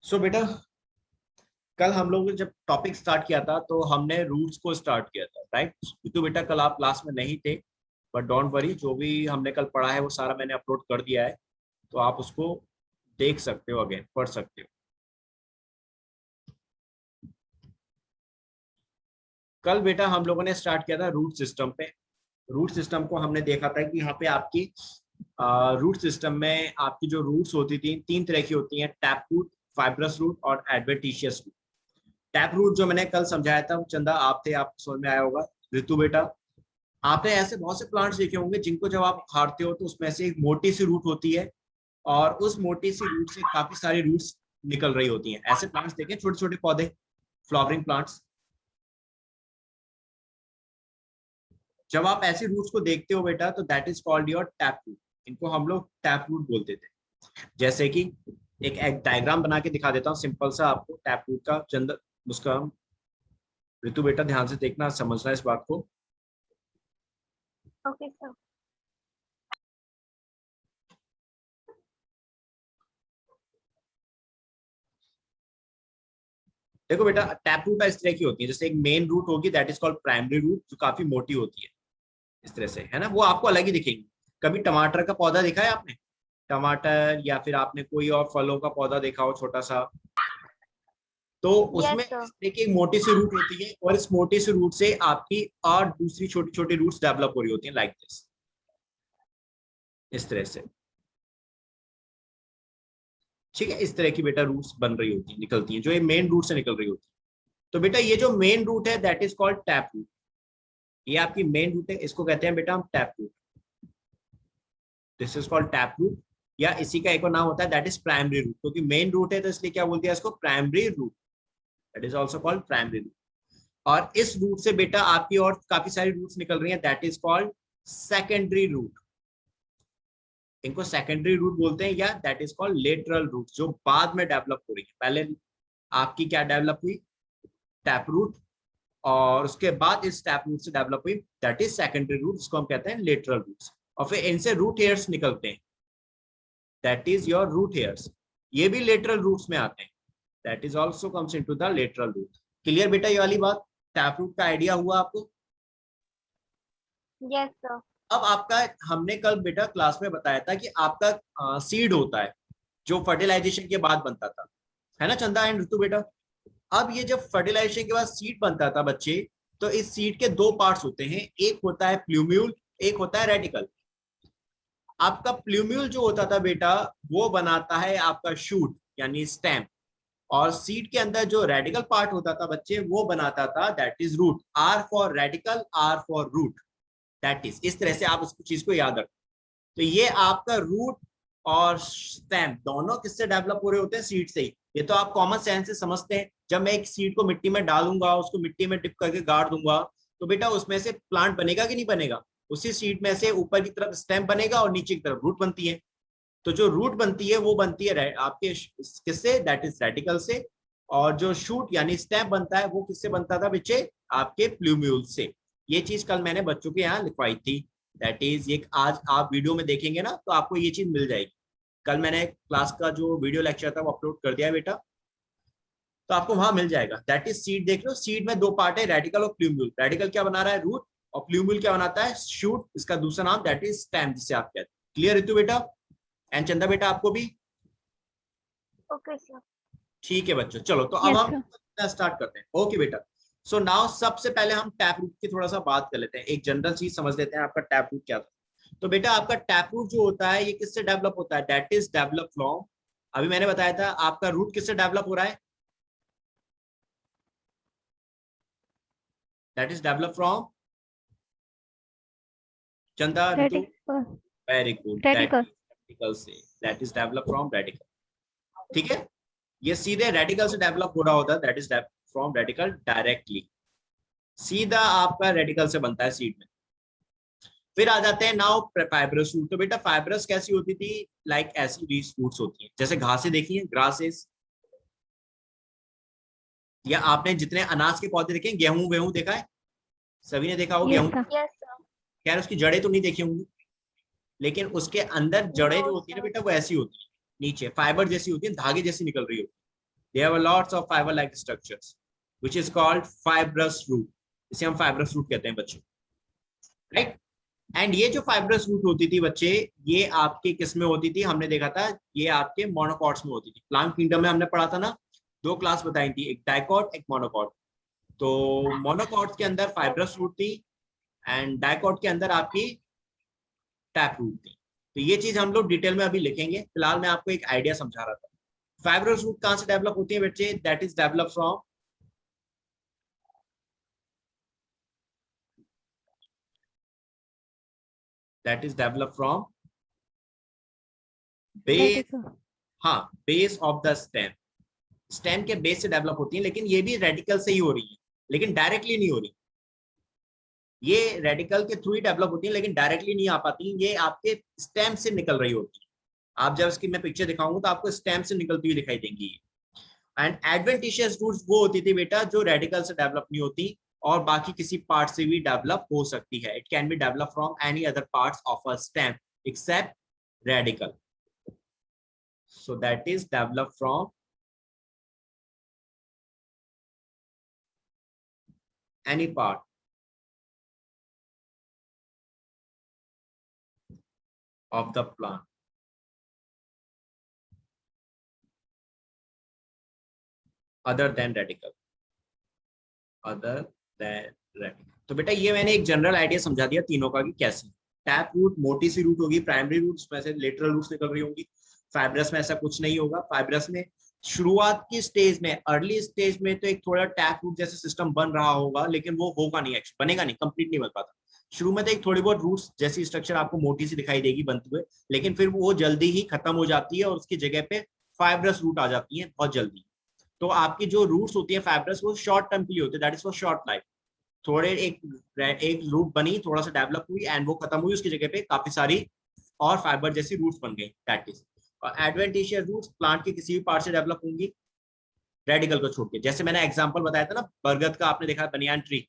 सो बेटा, कल हम लोग ने जब टॉपिक स्टार्ट किया था तो हमने रूट्स को स्टार्ट किया था, राइट। तो बेटा कल आप क्लास में नहीं थे, बट डोंट वरी, जो भी हमने कल पढ़ा है वो सारा मैंने अपलोड कर दिया है, तो आप उसको देख सकते हो, अगेन पढ़ सकते हो। कल बेटा हम लोगों ने स्टार्ट किया था रूट सिस्टम पे। रूट सिस्टम को हमने देखा था कि यहाँ पे आपकी रूट सिस्टम में आपकी जो रूट्स होती थी तीन तरह की होती हैं: टैप रूट, फाइब्रस रूट और एडवेंटिशियस रूट। टैप रूट जो मैंने कल समझाया था, चंदा आप थे, आप समझ में आया होगा। ऋतु बेटा, आपने ऐसे बहुत से प्लांट्स देखे होंगे जिनको जब आप उखाड़ते हो तो उसमें से एक मोटी सी रूट होती है और उस मोटी सी रूट से काफी सारी रूट्स निकल रही होती हैं। ऐसे प्लांट्स देखे, छोटे छोटे पौधे, फ्लावरिंग प्लांट्स। जब आप ऐसी रूट्स को देखते हो बेटा तो that is called your tap root. इनको हम लोग टैप रूट बोलते थे। जैसे कि एक डायग्राम बना के दिखा देता हूँ सिंपल सा आपको टैप रूट का। चंद उसका ऋतु बेटा ध्यान से देखना, समझना इस बात को। Okay sir. देखो बेटा, टैप रूट इस तरह की होती है, जैसे एक मेन रूट होगी that is called primary root, जो काफी मोटी होती है इस तरह से, है ना। वो आपको अलग ही दिखेगी। कभी टमाटर का पौधा देखा है आपने? टमाटर या फिर आपने कोई और फलों का पौधा देखा हो छोटा सा, तो उसमें यस इस सर। तरह की एक मोटी सी रूट होती है और इस मोटी सी रूट से आपकी और दूसरी छोटी छोटी रूट्स डेवलप हो रही होती हैं, लाइक दिस, इस तरह से। ठीक है, इस तरह की बेटा रूट्स बन रही होती हैं, निकलती हैं, जो ये मेन रूट से निकल रही होती है। तो बेटा ये जो मेन रूट है that is called tap root. ये आपकी मेन रूट है, इसको कहते हैं बेटा हम tap root. This is called tap root, या इसी का एक और नाम होता है दैट इज प्राइमरी रूट, क्योंकि मेन रूट है तो इसलिए क्या बोल दिया इसको, primary root. That is also called primary root. और इस रूट से बेटा आपकी और काफी सारी रूट्स निकल रही हैं, that is called secondary root. इनको सेकेंडरी रूट बोलते हैं, या that is called lateral root, जो बाद में डेवलप हो रही है। पहले आपकी क्या डेवलप हुई, टैप रूट, और उसके बाद इस टैप रूट से डेवलप हुई दैट इज सेकेंडरी रूट, जिसको हम कहते हैं लेटरल रूट्स। और फिर इनसे रूट हेयर्स निकलते हैं, that is your root hairs. ये भी लेटरल रूट्स में आते हैं, that is also comes into the lateral root. Clear बेटा ये वाली बात? टैप रूट का आइडिया हुआ आपको? Yes sir. अब आपका, हमने कल बेटा क्लास में बताया था कि आपका सीड होता है जो फर्टिलाइजेशन के बाद बनता था, है ना चंदा एंड ऋतु बेटा। अब ये जब फर्टिलाइजेशन के बाद सीड बनता था बच्चे, तो इस सीड के दो पार्ट्स होते हैं, एक होता है प्लूम्यूल, एक होता है रेडिकल। आपका प्लूम्यूल जो होता था बेटा वो बनाता है आपका शूट यानी स्टेम, और सीड के अंदर जो रेडिकल पार्ट होता था बच्चे वो बनाता था that is root. R for radical, R for root, that is, इस तरह से आप उस चीज को याद रखें। तो ये आपका रूट और स्टेम दोनों किससे डेवलप हो रहे होते हैं, सीड से ही। ये तो आप कॉमन सेंस से समझते हैं। जब मैं एक सीड को मिट्टी में डालूंगा, उसको मिट्टी में डिप करके गाड़ दूंगा, तो बेटा उसमें से प्लांट बनेगा कि नहीं बनेगा? उसी सीड में से ऊपर की तरफ स्टेम बनेगा और नीचे की तरफ रूट बनती है। तो जो रूट बनती है वो बनती है आपके किससे, दैट इज रेडिकल से। और जो शूट यानी स्टेम बनता है वो किससे बनता था बच्चे, आपके प्लूम्यूल से। ये चीज कल मैंने बच्चों के यहाँ लिखवाई थी, दैट इज ये आज आप वीडियो में देखेंगे ना तो आपको ये चीज मिल जाएगी। कल मैंने क्लास का जो वीडियो लेक्चर था वो अपलोड कर दिया है बेटा, तो आपको वहां मिल जाएगा। दैट इज सीड, देख लो सीड में दो पार्ट है, रेडिकल और प्लूम्यूल। रेडिकल क्या बना रहा है, रूट, और प्लूम्यूल क्या बनाता है, शूट। इसका दूसरा नाम दैट इज स्टेम, जिसे आप कहते हैं। क्लियर ऋतु बेटा एंड चंदा बेटा, आपको भी? Okay sir. ठीक है बच्चों, चलो तो अब यस हम सर। स्टार्ट करते हैं। ओके बेटा, सो नाउ सबसे पहले हम टैप रूट की थोड़ा सा बात कर लेते हैं, एक जनरल चीज समझ लेते हैं आपका टैप रूट क्या था। तो बेटा आपका टैप रूट जो होता है ये किससे डेवलप होता है, दैट इज डेवलप फ्रॉम, अभी मैंने बताया था आपका रूट किससे डेवलप हो रहा है, दैट इज डेवलप फ्रॉम, चंदा ऋतु, radical. Very good, that radical. Is radical से, that is develop from radical. ठीक है, ये सीधे रेडिकल से डेवलप हो रहा होता है, that is from radical directly, सीधा आपका रेडिकल से बनता है सीड में। फिर आ जाते हैं नाउ फाइब्रस रूट। तो बेटा फाइब्रस कैसी होती थी, लाइक ऐसी रीड्स रूट्स होती हैं, जैसे घासें देखी हैं, ग्रासेस, या आपने जितने अनाज के पौधे देखे, गेहूं वेहूं देखा है, सभी ने देखा हो यस गेहूं। सर। Yes sir. खैर उसकी जड़ें तो नहीं देखी होंगी, लेकिन उसके अंदर जड़ें जो नो होती है ना सर। बेटा वो ऐसी होती है, नीचे फाइबर जैसी होती है, धागे जैसी निकल रही होती है। They have a lots of fiber-like structures, which is called fibrous root. इसे हम fibrous root कहते हैं बच्चों, right? एंड ये जो फाइब्रस रूट होती थी बच्चे, ये आपके किस में होती थी, हमने देखा था ये आपके मोनोकॉट्स में होती थी। प्लांट किंगडम में हमने पढ़ा था ना, 2 क्लास बताई थी, एक डाइकॉट एक मोनोकॉट। तो मोनोकॉट्स के अंदर फाइब्रस रूट थी एंड डाइकॉट के अंदर आपकी टैप रूट थी। तो ये चीज हम लोग डिटेल में अभी लिखेंगे, फिलहाल मैं आपको एक आइडिया समझा रहा था। फाइब्रस रूट कहां से डेवलप होती है बच्चे? That is develop from base. हाँ, base of the stem. Stem के बेस से डेवलप होती है, लेकिन ये भी रेडिकल से ही हो रही है, लेकिन डायरेक्टली नहीं हो रही। ये रेडिकल के थ्रू ही डेवलप होती है, लेकिन डायरेक्टली नहीं आ पाती, ये आपके स्टेम से निकल रही होती है। आप जब इसकी मैं पिक्चर दिखाऊंगा तो आपको स्टेम से निकलती हुई दिखाई देंगी। एंड एडवेंटिशियस रूट्स वो होती थी बेटा जो रेडिकल से डेवलप नहीं होती और बाकी किसी पार्ट से भी डेवलप हो सकती है। It can be develop from any other parts of a stem except radical. So that is develop from any part of the plant other than radical, other than radical। तो बेटा ये मैंने एक जनरल आइडिया समझा दिया तीनों का कि कैसे। टैप रूट मोटी सी रूट होगी, प्राइमरी रूट उसमें से लेटरल रूट्स निकल रही होंगी। फाइब्रस में ऐसा कुछ नहीं होगा। फाइब्रस में शुरुआत की स्टेज में, अर्ली स्टेज में तो एक थोड़ा टैप रूट जैसा सिस्टम बन रहा होगा, लेकिन वो होगा नहीं, बनेगा नहीं, कंप्लीट नहीं बन पाता। शुरू में तो एक थोड़ी बहुत रूट्स जैसी स्ट्रक्चर आपको मोटी सी दिखाई देगी बनते हुए, लेकिन फिर वो जल्दी ही खत्म हो जाती है और उसकी जगह पे फाइब्रस रूट आ जाती है बहुत जल्दी। तो आपकी जो रूट्स होती है फाइब्रस, वो शॉर्ट टर्म के लिए होते हैं, that is for short life. थोड़े एक रूट बनी, थोड़ा सा डेवलप हुई एंड वो खत्म हुई, उसकी जगह पे काफी सारी और फाइबर जैसी रूट्स बन गई, दैट इज। और एडवेंटिशियस रूट्स प्लांट के किसी भी पार्ट से डेवलप होंगी रेडिकल को छोड़ के। जैसे मैंने एग्जांपल बताया था ना, बरगद का आपने देखा, बनियान ट्री,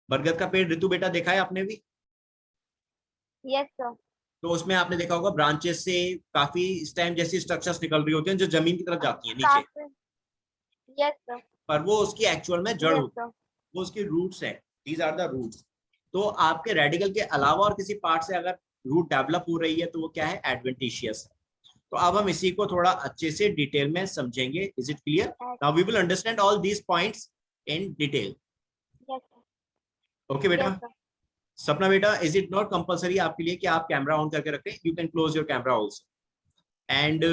बरगद का पेड़ ऋतु बेटा देखा है आपने भी? Yes sir. तो उसमें आपने देखा होगा ब्रांचेस से काफी स्टेम जैसी स्ट्रक्चर्स निकल रही होती हैं जो जमीन की तरफ जाती है नीचे, यस सर। पर वो उसकी एक्चुअल में जड़ यस होती है, सर। वो उसकी रूट्स है। These are the roots. तो आपके रेडिकल के अलावा और किसी पार्ट से अगर रूट डेवलप हो रही है तो वो क्या है? एडवेंटिशियस है। तो अब हम इसी को थोड़ा अच्छे से डिटेल में समझेंगे। Is it clear? Now we will understand all these points in detail. Okay बेटा? सपना बेटा, इज इट नॉट कंपल्सरी आपके लिए कि आप कैमरा ऑन करके रखें? You can close your camera also. And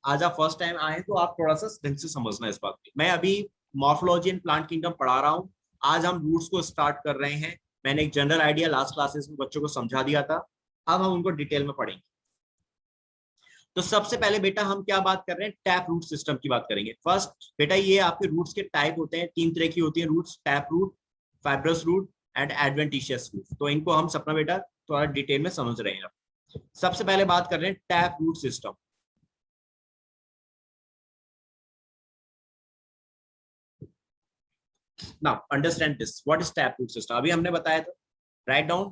आज आप फर्स्ट टाइम आए तो आप थोड़ा सा ढंग से समझना इस बात की। मैं अभी मॉर्फोलॉजी एंड प्लांट किंगडम पढ़ा रहा हूँ। आज हम रूट्स को स्टार्ट कर रहे हैं। मैंने एक जनरल आइडिया लास्ट क्लासेस में बच्चों को समझा दिया था, अब हम उनको डिटेल में पढ़ेंगे। तो सबसे पहले बेटा हम क्या बात कर रहे हैं? टैप रूट सिस्टम की बात करेंगे। फर्स्ट बेटा, ये आपके रूट्स के टाइप होते हैं, 3 तरह की होती है roots, tap root, fibrous root and adventitious root. तो इनको हम सपना बेटा थोड़ा डिटेल में समझ रहे हैं। सबसे पहले बात कर रहे हैं tap root system. Now understand this, what is tap root system? अभी हमने बताया था, write down,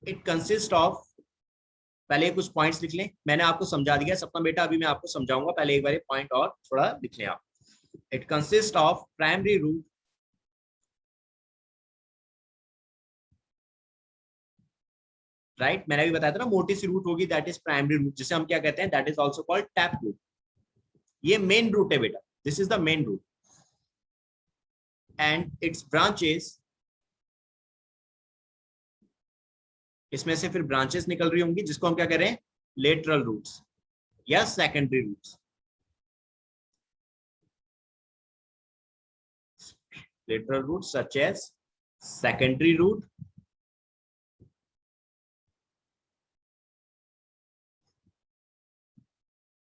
it consists of, पहले कुछ पॉइंट्स लिख लें, मैंने आपको समझा दिया सपना बेटा, अभी मैं आपको समझाऊंगा, पहले एक बार पॉइंट और थोड़ा लिख लें आप। It consist of primary root, right? मैंने अभी बताया था ना, मोटी सी रूट होगी, दैट इज प्राइमरी रूट, जिसे हम क्या कहते हैं? That is also called tap root. ये मेन रूट है बेटा, this is the main root and its branches, इसमें से फिर ब्रांचेस निकल रही होंगी जिसको हम क्या कह रहे हैं? लेटरल रूट्स या secondary roots. Lateral root such as secondary root,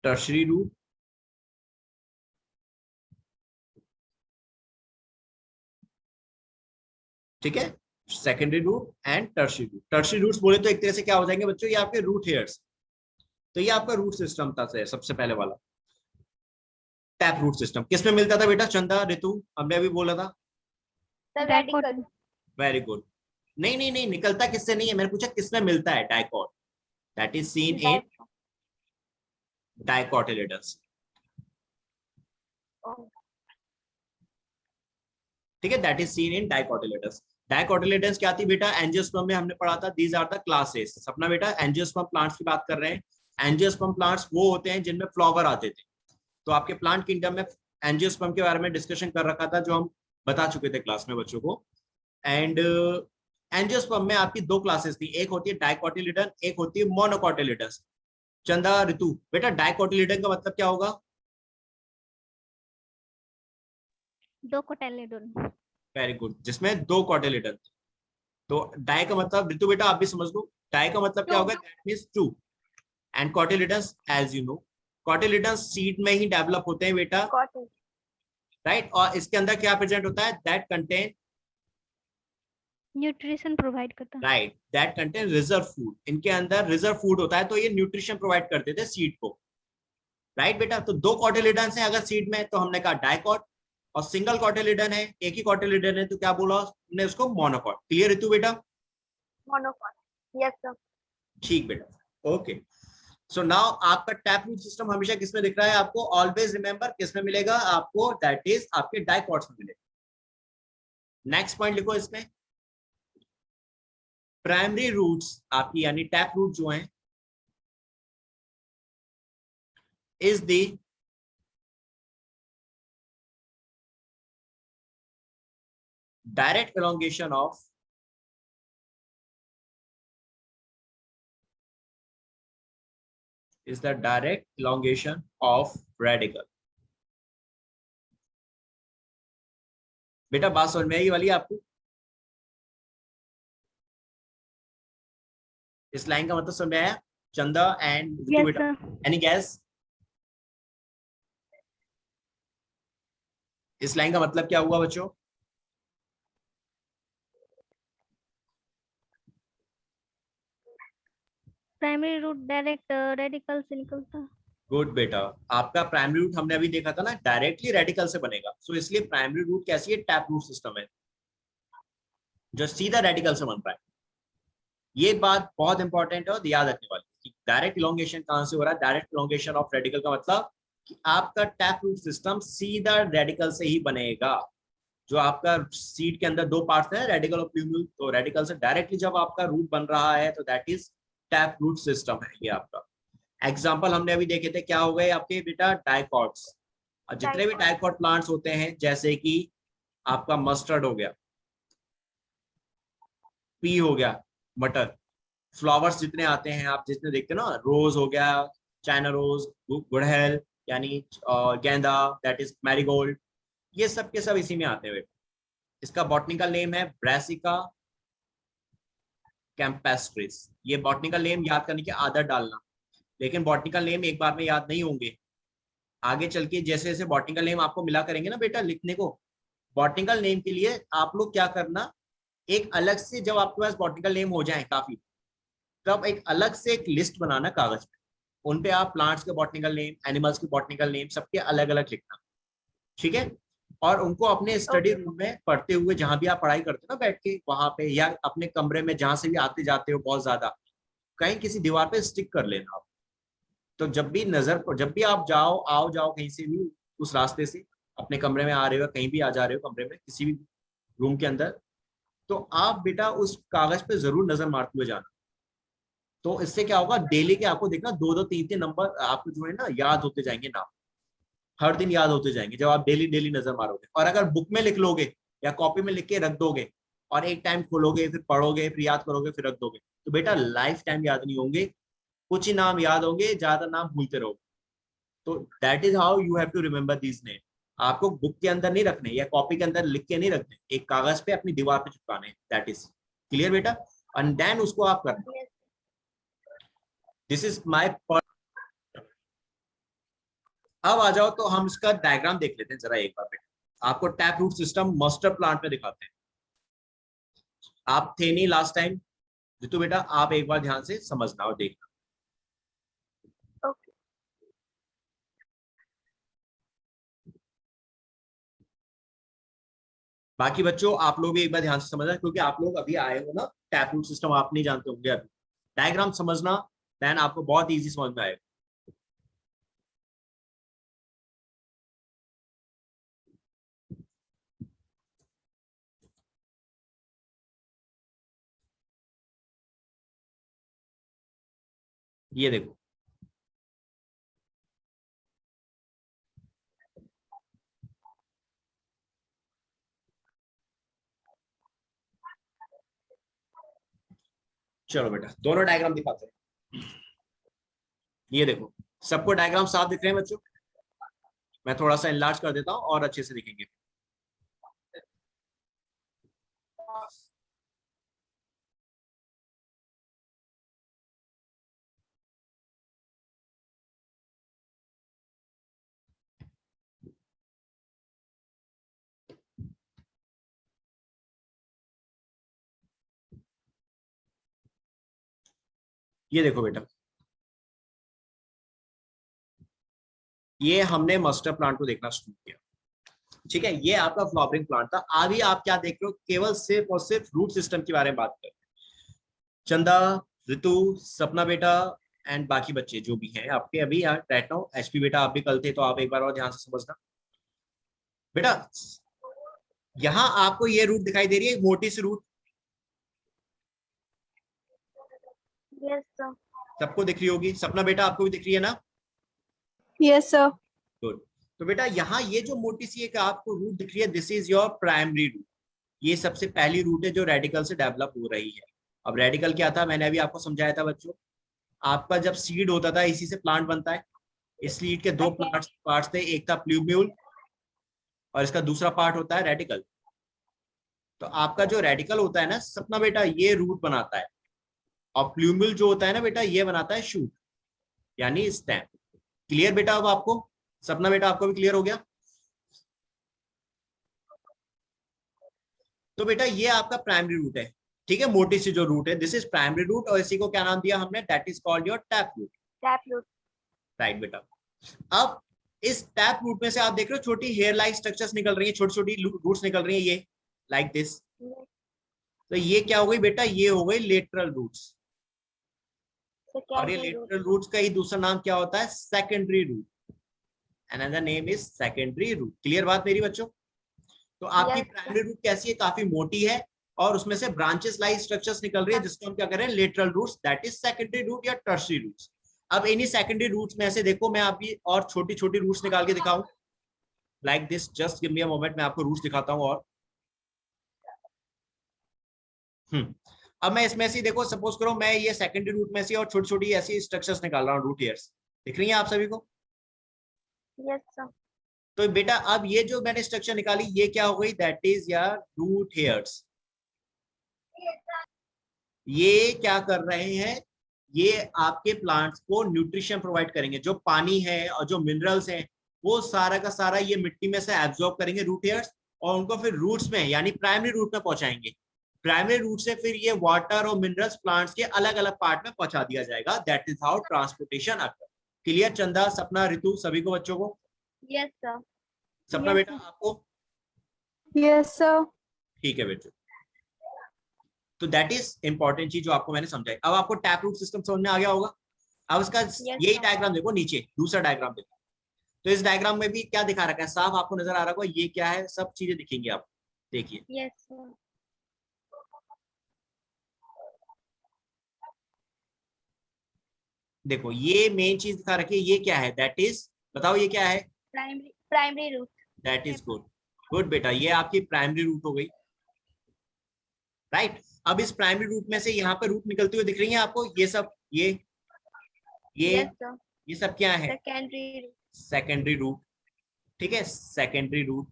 tertiary root, ठीक है? Secondary root and tertiary root. Tertiary roots बोले तो एक तरह से क्या हो जाएंगे बच्चों? ये आपके रूट हेयर्स। तो ये आपका रूट सिस्टम था सबसे पहले वाला टैप रूट सिस्टम। किसमें मिलता था बेटा? चंदा, ऋतु, हमने अभी बोला था। रेडिकल। Very good. नहीं नहीं नहीं, निकलता किससे नहीं है, मैंने पूछा किसमें मिलता है? Dicot, that is seen in dicotyledons. Oh, ठीक है, that is seen in dicotyledons. Dicotyledons क्या थी बेटा, एंजियोस्पर्म में हमने पढ़ा था, दीज आर द क्लासेस। सपना बेटा एंजियोस्पर्म प्लांट्स की बात कर रहे हैं। एंजियोस्पर्म प्लांट्स वो होते हैं जिनमें फ्लावर आते थे। तो आपके प्लांट किंगडम में एंजियोस्पर्म के बारे में डिस्कशन कर रखा था, जो हम बता चुके थे क्लास में बच्चों को। एंड एंजियोस्पर्म में आपकी दो क्लासेस थी, एक होती है डाइकोटिलिडन, एक होती है मोनोकोटिलिडन। चंदा, ऋतु, बेटा डाइकोटिलिडन का मतलब क्या होगा? दो कोटिलेडन। वेरी गुड, जिसमें दो कोटिलिडन। तो डाई का मतलब, ऋतु बेटा आप भी समझ लो, डाई का मतलब क्या होगा? That means two. And cotyledons as you know, cotyledons seed में ही डेवलप होते हैं बेटा, got it. राइट। और इसके अंदर क्या प्रेजेंट होता है? दैट कंटेन, न्यूट्रिशन प्रोवाइड करता है। Right, that contain reserve food. इनके अंदर रिजर्व फूड होता है, तो ये न्यूट्रिशन प्रोवाइड करते थे सीड को, राइट बेटा। तो दो कोटिलिडन्स हैं अगर सीड में, तो हमने कहा डाइकोट। और सिंगल कोटिलिडन है, एक ही कोटिलिडन है, तो क्या बोला हमने उसको? मोनोकोट। क्लियर ऋतु बेटा? Monocot. Yes, sir. ठीक बेटा, ओके। सो नाउ आपका टैप रूट सिस्टम हमेशा किसमें दिख रहा है आपको? ऑलवेज रिमेंबर किसमें मिलेगा आपको? दैट इज आपके डाइकोट्स में मिलेगा। नेक्स्ट पॉइंट लिखो इसमें, प्राइमरी रूट्स आपकी यानी टैप रूट जो हैं is the direct elongation of is the direct elongation of radical। बेटा बात समझ में आई वाली आपको? इस लाइन का मतलब समझ में आया चंदा एंड ऋतु बेटा? Any gas? इस लाइन का मतलब क्या हुआ बच्चों? प्राइमरी रूट डायरेक्ट रेडिकल से निकलता है। गुड बेटा, आपका प्राइमरी रूट हमने अभी देखा था ना, डायरेक्टली रेडिकल से बनेगा। सो इसलिए प्राइमरी रूट कैसी है? टैप रूट सिस्टम है जो सीधा रेडिकल से बन रहा है। ये बात बहुत इंपॉर्टेंट है और याद रखने वाली कि डायरेक्ट इलोंगेशन कहां से हो रहा है? डायरेक्ट इलोंगेशन ऑफ रेडिकल का मतलब कि आपका टैप रूट सिस्टम सीधा रेडिकल से ही बनेगा। जो आपका सीड के अंदर दो पार्ट्स हैं, रेडिकल और प्यूम्यूल, तो रेडिकल से डायरेक्टली जब आपका रूट बन रहा है तो that is tap root system है ये आपका। एग्जाम्पल हमने अभी देखे थे, क्या हो गए आपके बेटा? डाइकॉट्स। और जितने भी डाइकॉट प्लांट्स होते हैं, जैसे कि आपका मस्टर्ड हो गया, पी हो गया, मटर, फ्लावर्स जितने आते हैं आप जितने देखते हैं ना, रोज हो गया, चाइना रोज, गुड़हल यानी गेंदा, दैट इज मैरीगोल्ड, ये सब के सब इसी में आते हैं। इसका बॉटनिकल नेम है ब्रासिका कैंपेस्ट्रिस। ये बॉटनिकल नेम याद करने की आदत डालना, लेकिन बॉटनिकल नेम एक बार में याद नहीं होंगे। आगे चल के जैसे जैसे बॉटनिकल नेम आपको मिला करेंगे ना बेटा लिखने को, बॉटनिकल नेम के लिए आप लोग क्या करना, एक अलग से, जब आपके पास बॉटनिकल नेम हो जाए काफी, तब एक अलग से एक लिस्ट बनाना कागज पे, उन पे आप प्लांट्स के बॉटनिकल नेम, एनिमल्स के बॉटनिकल नेम, सबके अलग अलग लिखना, ठीक है। और उनको अपने स्टडी रूम में पढ़ते हुए, जहां भी आप पढ़ाई करते हो ना बैठ के वहां पे, या अपने कमरे में जहां से भी आते जाते हो बहुत ज्यादा, कहीं किसी दीवार पे स्टिक कर लेना आप। तो जब भी जब भी आप आओ जाओ कहीं से भी उस रास्ते से, अपने कमरे में आ रहे हो, कहीं भी आ जा रहे हो कमरे में, किसी भी रूम के अंदर, तो आप बेटा उस कागज पे जरूर नजर मारते हुए जाना। तो इससे क्या होगा, डेली के आपको देखना 2-2 3-3 नंबर आपको जो है ना याद होते जाएंगे, नाम हर दिन याद होते जाएंगे जब आप डेली डेली नजर मारोगे। और अगर बुक में लिख लोगे या कॉपी में लिख के रख दोगे, और एक टाइम खोलोगे, फिर पढ़ोगे, फिर याद करोगे, फिर रख दोगे, तो बेटा लाइफ टाइम याद नहीं होंगे, कुछ ही नाम याद होंगे, ज्यादा नाम भूलते रहोगे। तो that is how you have to remember these name. आपको बुक के अंदर नहीं रखने या कॉपी के अंदर लिख के नहीं रखने, एक कागज पे अपनी दीवार पे चिपकाने। दैट इज क्लियर बेटा? एंड देन उसको आप करना। This is my. अब आ जाओ तो हम इसका डायग्राम देख लेते हैं जरा एक बार बेटा। आपको tap root system mustard plant में दिखाते हैं। आप थे नहीं लास्ट टाइम, जितू बेटा आप एक बार ध्यान से समझना और देखना। Okay. बाकी बच्चों आप लोग भी एक बार ध्यान से समझना, क्योंकि आप लोग अभी आए हो ना, टैप रूट सिस्टम आप नहीं जानते होंगे अभी। डायग्राम समझना, देन आपको बहुत इजी समझ में आएगा। ये देखो, चलो बेटा दोनों डायग्राम दिखाते हैं। ये देखो, सबको डायग्राम साफ दिख रहे हैं बच्चों? मैं थोड़ा सा इनलार्ज कर देता हूँ और अच्छे से दिखेंगे। ये देखो बेटा, ये हमने मास्टर प्लांट को देखना शुरू किया, ठीक है। ये आपका फ्लावरिंग प्लांट था। अभी आप क्या देख रहे हो? केवल सिर्फ और सिर्फ रूट सिस्टम के बारे में बात कर रहे हैं। चंदा, ऋतु, सपना बेटा एंड बाकी बच्चे जो भी हैं आपके अभी यहाँ बैठना हो। एचपी बेटा आप भी कल थे, तो आप एक बार और ध्यान से समझना बेटा। यहाँ आपको ये रूट दिखाई दे रही है, मोटी सी रूट, यस सर। सबको दिख रही होगी। सपना बेटा आपको भी दिख रही है ना? Yes sir. गुड। तो बेटा यहाँ ये जो मोटी सी एक आपको रूट दिख रही है, this is your primary root. ये सबसे पहली रूट है जो रेडिकल से डेवलप हो रही है। अब रेडिकल क्या था, मैंने अभी आपको समझाया था बच्चों। आपका जब सीड होता था, इसी से प्लांट बनता है। इस सीड के दो पार्ट्स थे, एक था प्लूम्यूल और इसका दूसरा पार्ट होता है रेडिकल। तो आपका जो रेडिकल होता है ना सपना बेटा, ये रूट बनाता है, और प्लूम्यूल जो होता है ना बेटा, ये बनाता है शूट यानी स्टेम। क्लियर बेटा? अब आपको सपना बेटा आपको भी क्लियर हो गया? तो बेटा ये आपका प्राइमरी रूट है, ठीक है। मोटी सी जो रूट है, दिस इज प्राइमरी रूट, और इसी को क्या नाम दिया हमने? That is called your tap root. Tap root. Right बेटा। अब इस टैप रूट में से आप देख रहे हो छोटी हेयर लाइक स्ट्रक्चर्स निकल रही है, छोटी छोटी रूट्स निकल रही है, ये लाइक दिस। तो ये क्या हो गई बेटा? ये हो गई लेटरल रूट्स। और ये लेटरल रूट्स का ही दूसरा नाम क्या होता है? Secondary root. Another name is secondary root. Clear बात मेरी बच्चों? तो आपकी प्राइमरी रूट कैसी है? काफी मोटी है, और उसमें से ब्रांचेस लाइक स्ट्रक्चर्स निकल रही है, जिसको हम क्या करें? Lateral roots, that is secondary root या टर्शियरी रूट्स। अब इन्हीं सेकेंडरी रूट्स में से देखो, मैं अभी और छोटी छोटी रूट्स निकाल के दिखाऊं like this. Just give me a moment, मैं आपको रूट्स दिखाता हूं। और अब मैं इसमें से देखो, सपोज करो मैं ये सेकेंडरी रूट में से और छोटी छोटी ऐसी स्ट्रक्चर्स निकाल रहा हूँ, रूट हेयर्स। दिख रही है आप सभी को? Yes sir. तो बेटा अब ये जो मैंने स्ट्रक्चर निकाली, ये क्या हो गई? दैट इज यार रूट हेयर्स। ये क्या कर रहे हैं? ये आपके प्लांट्स को न्यूट्रिशन प्रोवाइड करेंगे। जो पानी है और जो मिनरल्स हैं, वो सारा का सारा ये मिट्टी में से एब्जॉर्ब करेंगे रूट हेयर्स, और उनको फिर रूट्स में यानी प्राइमरी रूट में पहुंचाएंगे। प्राइमरी रूट से फिर ये वाटर और मिनरल्स प्लांट्स के अलग अलग पार्ट में पहुंचा दिया जाएगा। That is how transportation occur. Clear चंदा, सपना, ऋतु, सभी को बच्चों को? Yes sir. सपना बेटा आपको? Yes sir. ठीक है बेटा। तो दैट इज इंपॉर्टेंट चीज जो आपको मैंने समझाई। अब आपको टैप रूट सिस्टम समझ में आ गया होगा। अब इसका यही डायग्राम देखो, नीचे दूसरा डायग्राम देखो। तो इस डायग्राम में भी क्या दिखा रखा है? साफ आपको नजर आ रहा होगा ये क्या है, सब चीजें दिखेंगी आपको। देखिए, यस सर। देखो ये मेन चीज दिखा रखी है, ये क्या है? दैट इज, बताओ ये क्या है? Primary root. That is good. Good बेटा, ये आपकी प्राइमरी रूट हो गई, राइट। अब इस प्राइमरी रूट में से यहाँ पे रूट निकलती हुई दिख रही है आपको, ये सब, ये ये सब क्या है? Secondary root. सेकेंडरी रूट, ठीक है, सेकेंडरी रूट।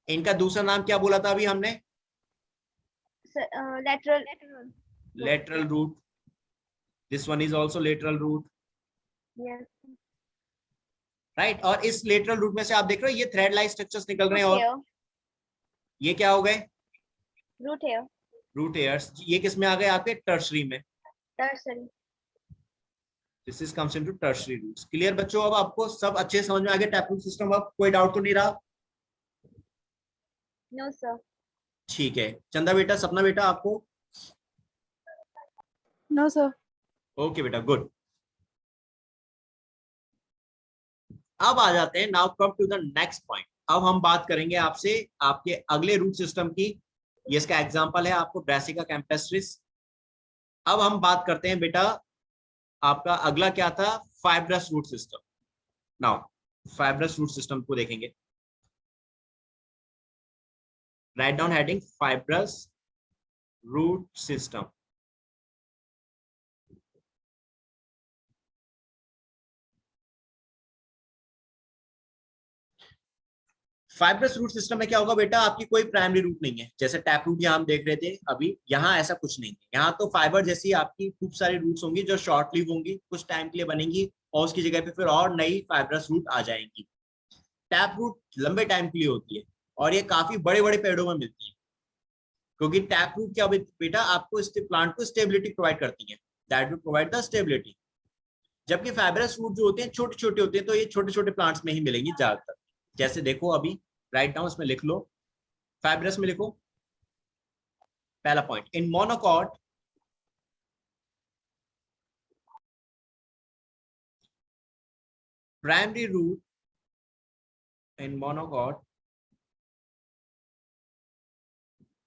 इनका दूसरा नाम क्या बोला था अभी हमने? Lateral. Lateral root. This one is also lateral root, yes. Right. और इस लेटरल रूट में से आप देख रहे हो ये थ्रेड लाइक स्ट्रक्चर्स निकल रहे हैं, और ये क्या हो गए? Root hair. Root hairs. ये किस में आ गए? आपके टर्शरी में। Tertiary. This is comes into tertiary roots. Clear बच्चों? अब आपको सब अच्छे समझ में आ गया टैप रूट सिस्टम? अब कोई डाउट तो नहीं रहा? No sir. ठीक है। चंदा बेटा, सपना बेटा आपको? No sir. ओके बेटा, गुड। अब आ जाते हैं, now come to the next point. अब हम बात करेंगे आपसे आपके अगले रूट सिस्टम की। ये इसका एग्जांपल है आपको ब्रासिका कैम्पेस्ट्रिस। अब हम बात करते हैं बेटा आपका अगला क्या था, fibrous root system. Now fibrous root system को देखेंगे। Write down heading fibrous root system. Fibrous root system में क्या होगा बेटा, आपकी कोई प्राइमरी रूट नहीं है, जैसे टैप रूट यहाँ हम देख रहे थे अभी, यहाँ ऐसा कुछ नहीं है। यहाँ तो फाइबर जैसी आपकी खूब सारी रूट्स होंगी जो शॉर्ट लिव होंगी, कुछ टाइम के लिए बनेंगी और उसकी जगह पे फिर और नई फाइब्रस रूट आ जाएंगी। टैप रूट लंबे टाइम के लिए होती है और ये काफी बड़े बड़े पेड़ों में मिलती है, क्योंकि टैप रूट क्या बेटा, आपको प्लांट को स्टेबिलिटी प्रोवाइड करती है, that will provide the stability. जबकि फाइब्रस रूट जो होते हैं छोटे छोटे होते हैं, तो ये छोटे छोटे प्लांट्स में ही मिलेंगी ज्यादातर। जैसे देखो अभी राइट डाउन इसमें लिख लो, फाइब्रस में लिखो पहला point, in monocot primary root, in monocot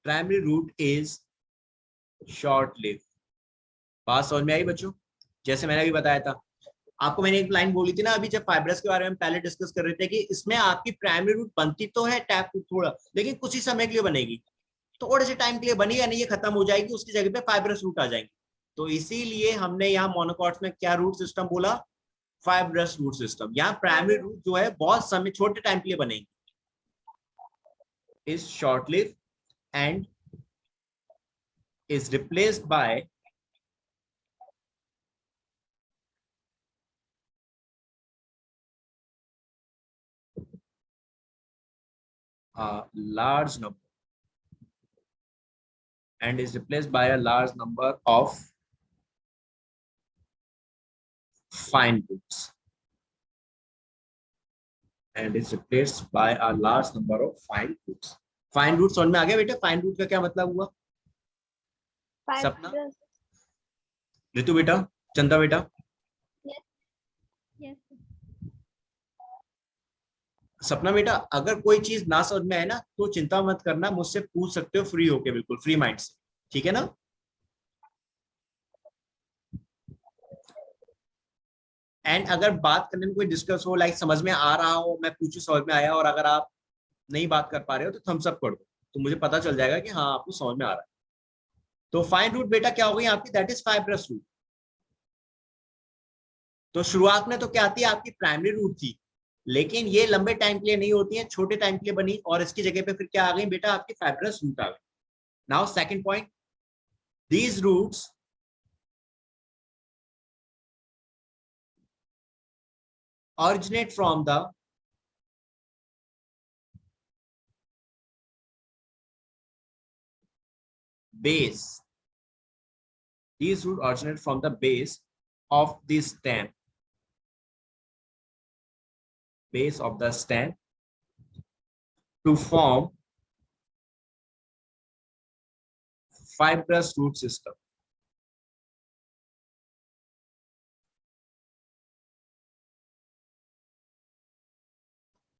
primary root is short live. बात समझ में आई बच्चों? जैसे मैंने अभी बताया था आपको, मैंने एक लाइन बोली थी ना अभी जब फाइब्रस के बारे में पहले डिस्कस कर रहे थे, कि इसमें आपकी प्राइमरी रूट बनती तो है टैप रूट थोड़ा, लेकिन कुछ ही समय के लिए बनेगी, थोड़े से टाइम के लिए बनी, यानी ये खत्म हो जाएगी, उसकी जगह पे फाइब्रस रूट आ जाएंगी। तो इसीलिए हमने यहाँ मोनोकॉट्स में क्या रूट सिस्टम बोला, फाइब्रस रूट सिस्टम। यहाँ प्राइमरी रूट जो है बहुत समय छोटे टाइम के लिए बनेगी, is short live and is replaced by a large number and is replaced by a large number of fine roots and is replaced by a large number of fine roots. Fine root समझ में आ गया बेटा? Fine root का क्या मतलब हुआ? सपना, Fibrous. ऋतु बेटा, चंदा बेटा, Yes. सपना बेटा, अगर कोई चीज ना समझ में आए ना तो चिंता मत करना, मुझसे पूछ सकते हो फ्री होके, बिल्कुल फ्री माइंड से, ठीक है ना? एंड अगर बात करने में कोई डिस्कस हो, लाइक समझ में आ रहा हो, मैं पूछू समझ में आया, और अगर आप नहीं बात कर पा रहे हो तो थम्स अप कर दो, तो मुझे पता चल जाएगा कि हाँ आपको समझ में आ रहा है। तो फाइन रूट बेटा क्या हो गई आपकी, दैट इज फाइब्रस रूट। तो शुरुआत में तो क्या आती है, आपकी प्राइमरी रूट थी, लेकिन ये लंबे टाइम के लिए नहीं होती है, छोटे टाइम के लिए बनी, और इसकी जगह पे फिर क्या आ गई बेटा, आपकी फाइब्रस रूट आ गई। Now second point, these roots originate from the base. These roots originate from the base of the stem, base of the stem, to form fibrous root system.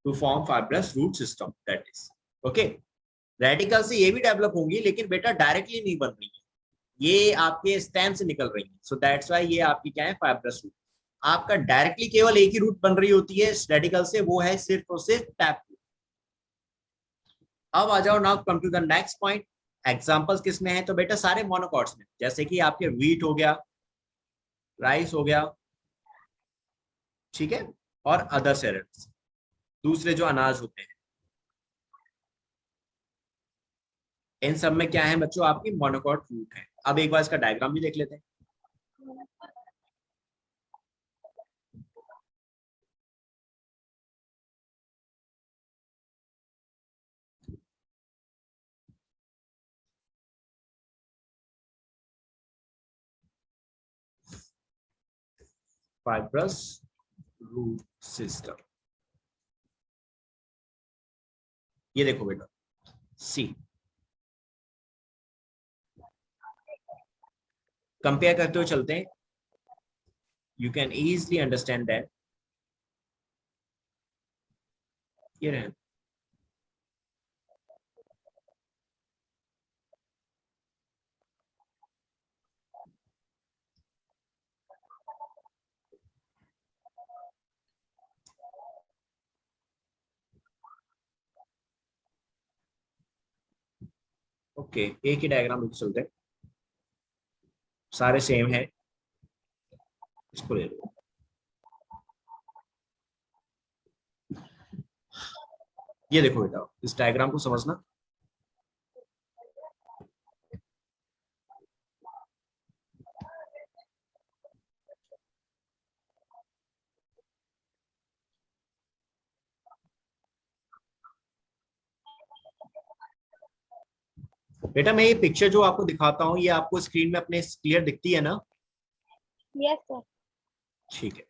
To form fibrous root system, that is okay. Radical से ये भी develop होंगी, लेकिन बेटा directly नहीं बन रही है, ये आपके स्टेम से निकल रही है, सो दैट्स व्हाई ये आपकी क्या है, फाइब्रस रूट। आपका डायरेक्टली केवल एक ही रूट बन रही होती है रेडिकल से, वो है सिर्फ और सिर्फ टैप रूट। अब आ जाओ, now come to the next point, examples किस में है, तो बेटा सारे मोनोकॉट्स में, जैसे कि आपके व्हीट हो गया, राइस हो गया, ठीक है, और अदर सेरेल्स, दूसरे जो अनाज होते हैं, इन सब में क्या है बच्चों, आपकी मोनोकॉट रूट है। अब एक बार इसका डायग्राम भी देख लेते हैं। फाइब्रस रूट सिस्टम, ये देखो बेटा, सी कंपेयर करते हुए चलते हैं, you can easily understand that. ये रहे, ओके, एक ही डायग्राम लेके चलते हैं, सारे सेम है। इसको ले लो। ये देखो बेटा, इस डायग्राम को समझना। बेटा मैं ये पिक्चर जो आपको दिखाता हूँ, ये आपको स्क्रीन में अपने क्लियर दिखती है ना? Yes, sir. ठीक है,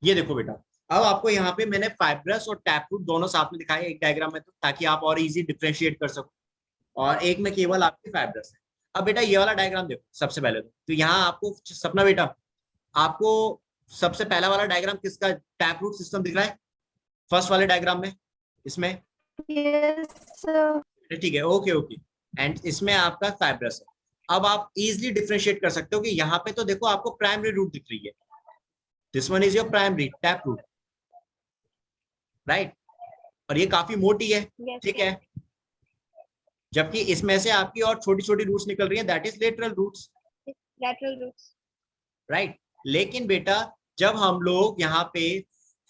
ये देखो बेटा, अब आपको यहाँ पे मैंने फाइब्रस और टैप रूट दोनों साथ में दिखाया एक डायग्राम में, तो ताकि आप और इजी डिफरेंशिएट कर सको, और एक में केवल आपकी फाइब्रस है। अब बेटा ये वाला डायग्राम देखो सबसे पहले, तो यहाँ आपको सपना बेटा, आपको सबसे पहला वाला डायग्राम किसका टैप रूट सिस्टम दिख रहा है? फर्स्ट वाले डायग्राम में, इसमें? Yes, sir. ठीक है, ओके ओके। एंड इसमें आपका फाइब्रस है। अब आप इजिली डिफरेंशिएट कर सकते हो कि यहाँ पे तो देखो आपको प्राइमरी रूट दिख रही है, this one is your primary tap root, right, और ये काफी मोटी है, Yes, ठीक sir. है, जबकि इसमें से आपकी और छोटी छोटी रूट्स निकल रही है, that is lateral roots, Lateral roots. Right. लेकिन बेटा जब हम लोग यहाँ पे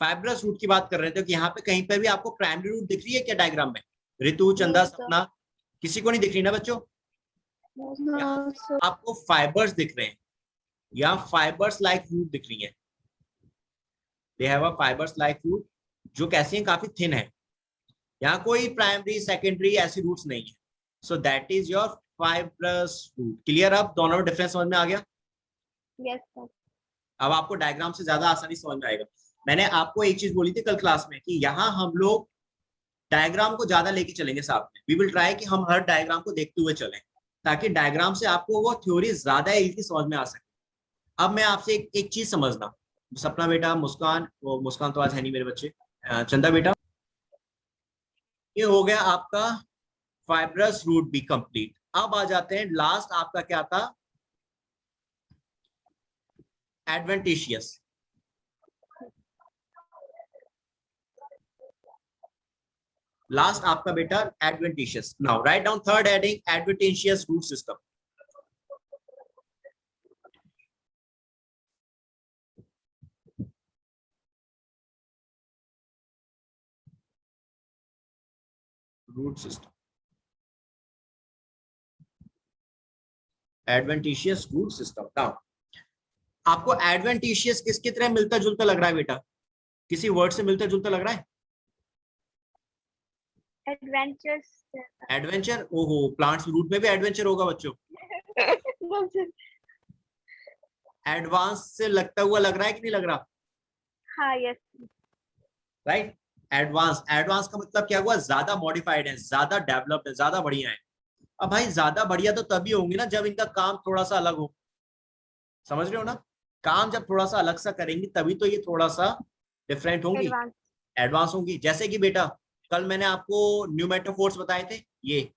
फाइब्रस रूट की बात कर रहे थे, कि यहाँ पे कहीं पर भी आपको प्राइमरी रूट दिख रही है क्या डायग्राम में? ऋतु, चंदा, No, sir. सपना, किसी को नहीं दिख रही ना बच्चों? No, sir. No, sir. आपको फाइबर्स दिख रहे हैं, या फाइबर्स लाइक रूट दिख रही है, they have a fibers like root, जो कैसी हैं, काफी थिन है। यहाँ कोई प्राइमरी सेकेंडरी ऐसी रूट्स नहीं है, so that is your fibrous root. Clear? अब दोनों डिफरेंस समझ में आ गया? Yes, sir. अब आपको डायग्राम से ज्यादा आसानी समझ में आएगा। मैंने आपको एक चीज बोली थी कल क्लास में, कि यहाँ हम लोग डायग्राम को ज्यादा लेके चलेंगे साथ में, वी विल ट्राई कि हम हर डायग्राम को देखते हुए चलें, ताकि डायग्राम से आपको वो थ्योरी ज्यादा इजी समझ में आ सके। अब मैं आपसे एक चीज समझना, सपना बेटा, मुस्कान, वो मुस्कान तो आज है नहीं मेरे बच्चे, चंदा बेटा, ये हो गया आपका फाइब्रस रूट भी कंप्लीट। अब आ जाते हैं लास्ट, आपका क्या था? एडवेंटिशियस। लास्ट आपका बेटा adventitious. Now write down third heading, adventitious root system. Root system, adventitious root system. Now आपको एडवेंटिशियस किसकी तरह मिलता जुलता लग रहा है बेटा? किसी वर्ड से मिलता जुलता लग रहा है? Adventures. sir. एडवेंचर, ओहो, प्लांट्स रूट में भी एडवेंचर होगा बच्चों। No, sir. एडवांस से लगता हुआ लग रहा है कि नहीं लग रहा? हाँ, yes. राइट, एडवांस, एडवांस का मतलब क्या हुआ? ज्यादा मॉडिफाइड है, ज्यादा डेवलप्ड है, ज्यादा बढ़िया है। अब भाई ज्यादा बढ़िया तो तभी होंगे ना जब इनका काम थोड़ा सा अलग हो, समझ रहे हो ना? काम जब थोड़ा सा अलग सा करेंगी तभी तो ये थोड़ा सा डिफरेंट होंगी, Advanced. एडवांस होंगी। जैसे कि बेटा कल मैंने आपको न्यू मेटाफोर्स बताए थे, ये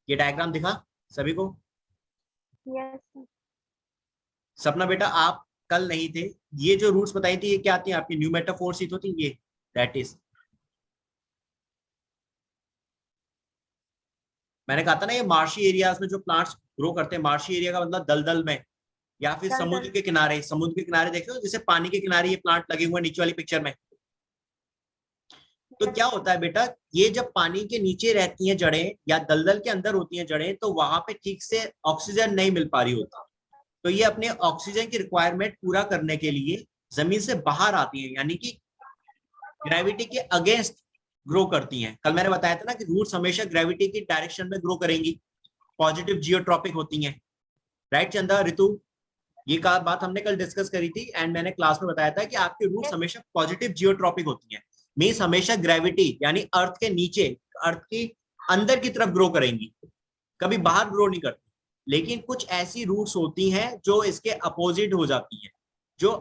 डायग्राम दिखा सभी को? Yes, sir. सपना बेटा आप कल नहीं थे, ये जो रूट्स बताई थी ये क्या थी आपकी? न्यू मेटाफोर्स ही तो थी ये, दैट इज, मैंने कहा था ना, ये मार्शी एरियाज में जो प्लांट्स ग्रो करते हैं, मार्शी एरिया का मतलब दलदल में, या फिर दलदल। समुद्र के किनारे, समुद्र के किनारे देख रहे हो जैसे पानी के किनारे ये प्लांट लगे हुए हैं नीचे वाली पिक्चर में। तो क्या होता है बेटा, ये जब पानी के नीचे रहती हैं जड़ें, या दलदल के अंदर होती हैं जड़ें, तो वहां पे ठीक से ऑक्सीजन नहीं मिल पा रही होता, तो ये अपने ऑक्सीजन की रिक्वायरमेंट पूरा करने के लिए जमीन से बाहर आती हैं, यानी कि ग्रेविटी के अगेंस्ट ग्रो करती हैं। कल मैंने बताया था ना कि रूट्स हमेशा ग्रेविटी की डायरेक्शन में ग्रो करेंगी, पॉजिटिव जियोट्रॉपिक होती हैं, राइट चंदा, ऋतु, ये बात हमने कल डिस्कस करी थी, एंड मैंने क्लास में बताया था कि आपके रूट्स हमेशा पॉजिटिव जियोट्रॉपिक होती हैं, मींस हमेशा ग्रेविटी यानी अर्थ के नीचे, अर्थ की अंदर की तरफ ग्रो करेंगी, कभी बाहर ग्रो नहीं करती। लेकिन कुछ ऐसी रूट्स होती हैं जो इसके अपोजिट हो जाती हैं, जो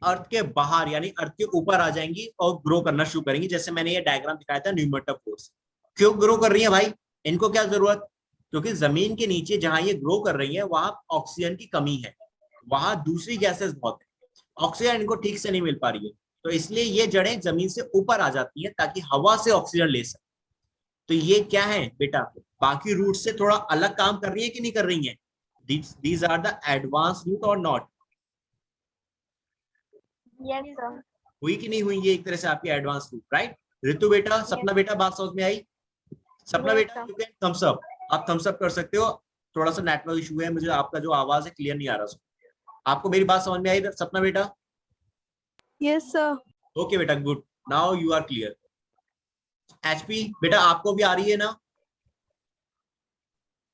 अर्थ के बाहर यानी अर्थ के ऊपर आ जाएंगी और ग्रो करना शुरू करेंगी। जैसे मैंने ये डायग्राम दिखाया था न्यू मेटाफोर्स। क्यों ग्रो कर रही है भाई? इनको क्या जरूरत? क्योंकि जमीन के नीचे जहां ये ग्रो कर रही है वहां ऑक्सीजन की कमी है, वहां दूसरी गैसेस बहुत है, ऑक्सीजन इनको ठीक से नहीं मिल पा रही है, तो इसलिए ये जड़ें जमीन से ऊपर आ जाती हैं ताकि हवा से ऑक्सीजन ले सके। तो ये क्या है बेटा, बाकी रूट से थोड़ा अलग काम कर रही है कि नहीं कर रही है? These are the advance root और नॉट? Yes, sir. हुई कि नहीं हुई ये एक तरह से आपकी एडवांस रूट, राइट? ऋतु बेटा, सपना बेटा, बात समझ में आई? सपना Yes, बेटा sir. You can thumbs up, आप थम्स अप कर सकते हो। थोड़ा सा नेटवर्क इशू है, मुझे आपका जो आवाज है क्लियर नहीं आ रहा। आपको मेरी बात समझ में आई सपना बेटा? Yes, sir. ओके बेटा, good, now you are clear. HP बेटा आपको भी आ रही है ना?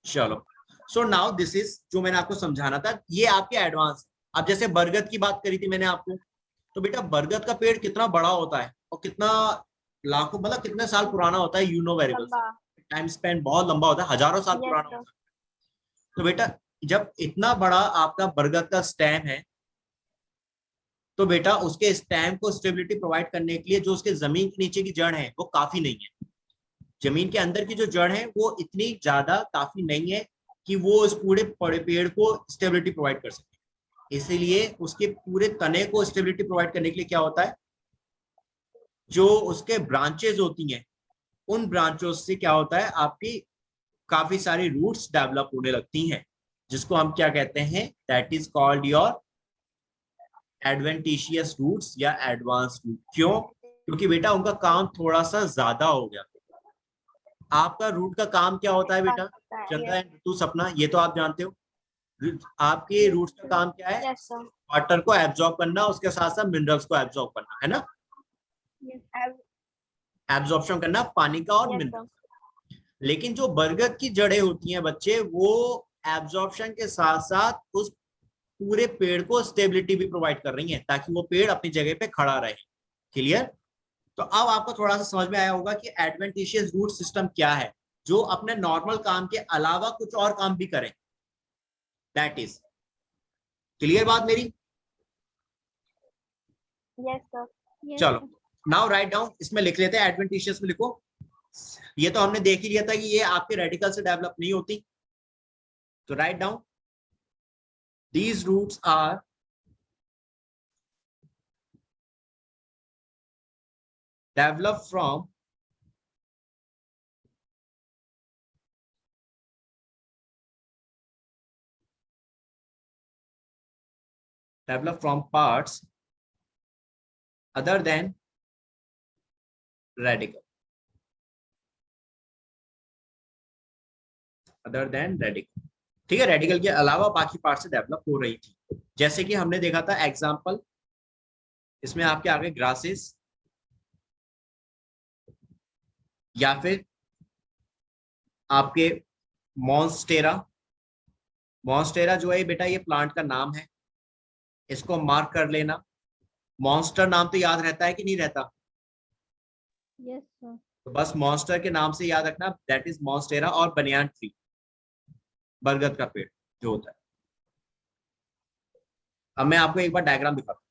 चलो, सो नाउ दिस इज जो मैंने आपको समझाना था, ये आपके एडवांस। अब जैसे बरगद की बात करी थी मैंने आपको, तो बेटा बरगद का पेड़ कितना बड़ा होता है और कितना लाखों मतलब कितने साल पुराना होता है, you know very well. Lamba. Time Spain बहुत लंबा होता है, हजारों साल Yes, पुराना sir. होता है। तो बेटा जब इतना बड़ा आपका बरगद का स्टेम है, तो बेटा उसके स्टेम को स्टेबिलिटी प्रोवाइड करने के लिए जो उसके जमीन के नीचे की जड़ है वो काफी नहीं है। जमीन के अंदर की जो जड़ है वो इतनी ज्यादा काफी नहीं है कि वो इस पूरे पेड़ को स्टेबिलिटी प्रोवाइड कर सके। इसीलिए उसके पूरे तने को स्टेबिलिटी प्रोवाइड करने के लिए क्या होता है, जो उसके ब्रांचेज होती हैं, उन ब्रांचों से क्या होता है, आपकी काफी सारी रूट्स डेवलप होने लगती हैं, जिसको हम क्या कहते हैं, that is called your adventitious roots या एडवांस रूट। क्यों? क्योंकि बेटा उनका काम थोड़ा सा ज्यादा हो गया। आपका रूट का काम क्या होता है बेटा? चंद्रा एंड ऋतु, सपना, ये तो आप जानते हो। आपके रूट्स का काम क्या है? Yes, sir. वाटर को एब्जॉर्ब करना, उसके साथ साथ मिनरल्स को एब्जॉर्ब करना, है ना? Yes, एब्जॉर्प्शन करना पानी का और yes, मिनरल। sir. लेकिन जो बरगद की जड़ें होती हैं बच्चे, वो एब्जॉर्प्शन के साथ साथ उस पूरे पेड़ को स्टेबिलिटी भी प्रोवाइड कर रही हैं, ताकि वो पेड़ अपनी जगह पे खड़ा रहे। क्लियर? तो अब आपको थोड़ा सा समझ में आया होगा कि एडवेंटिशियस रूट सिस्टम क्या है, जो अपने नॉर्मल काम के अलावा कुछ और काम भी करें। दैट इज क्लियर बात मेरी? Yes, sir. Yes, चलो, sir. नाउ राइट डाउन, इसमें लिख लेते हैं एडवेंटिशियस में लिखो। ये तो हमने देख ही लिया था कि ये आपके रेडिकल से डेवलप नहीं होती। तो write down, these roots are developed from parts other than radical, other than radical। ठीक है, रेडिकल के अलावा बाकी पार्ट से डेवलप हो रही थी। जैसे कि हमने देखा था एग्जांपल, इसमें आपके आगे ग्रासेस या फिर आपके मॉन्स्टेरा। मॉन्स्टेरा जो है बेटा ये प्लांट का नाम है, इसको मार्क कर लेना। मॉन्स्टर नाम तो याद रहता है कि नहीं रहता? Yes, sir. तो बस मॉन्स्टर के नाम से याद रखना, दैट इज मॉन्स्टेरा। और बनियान ट्री, बरगद का पेड़ जो होता है। अब मैं आपको एक बार डायग्राम दिखाता हूँ।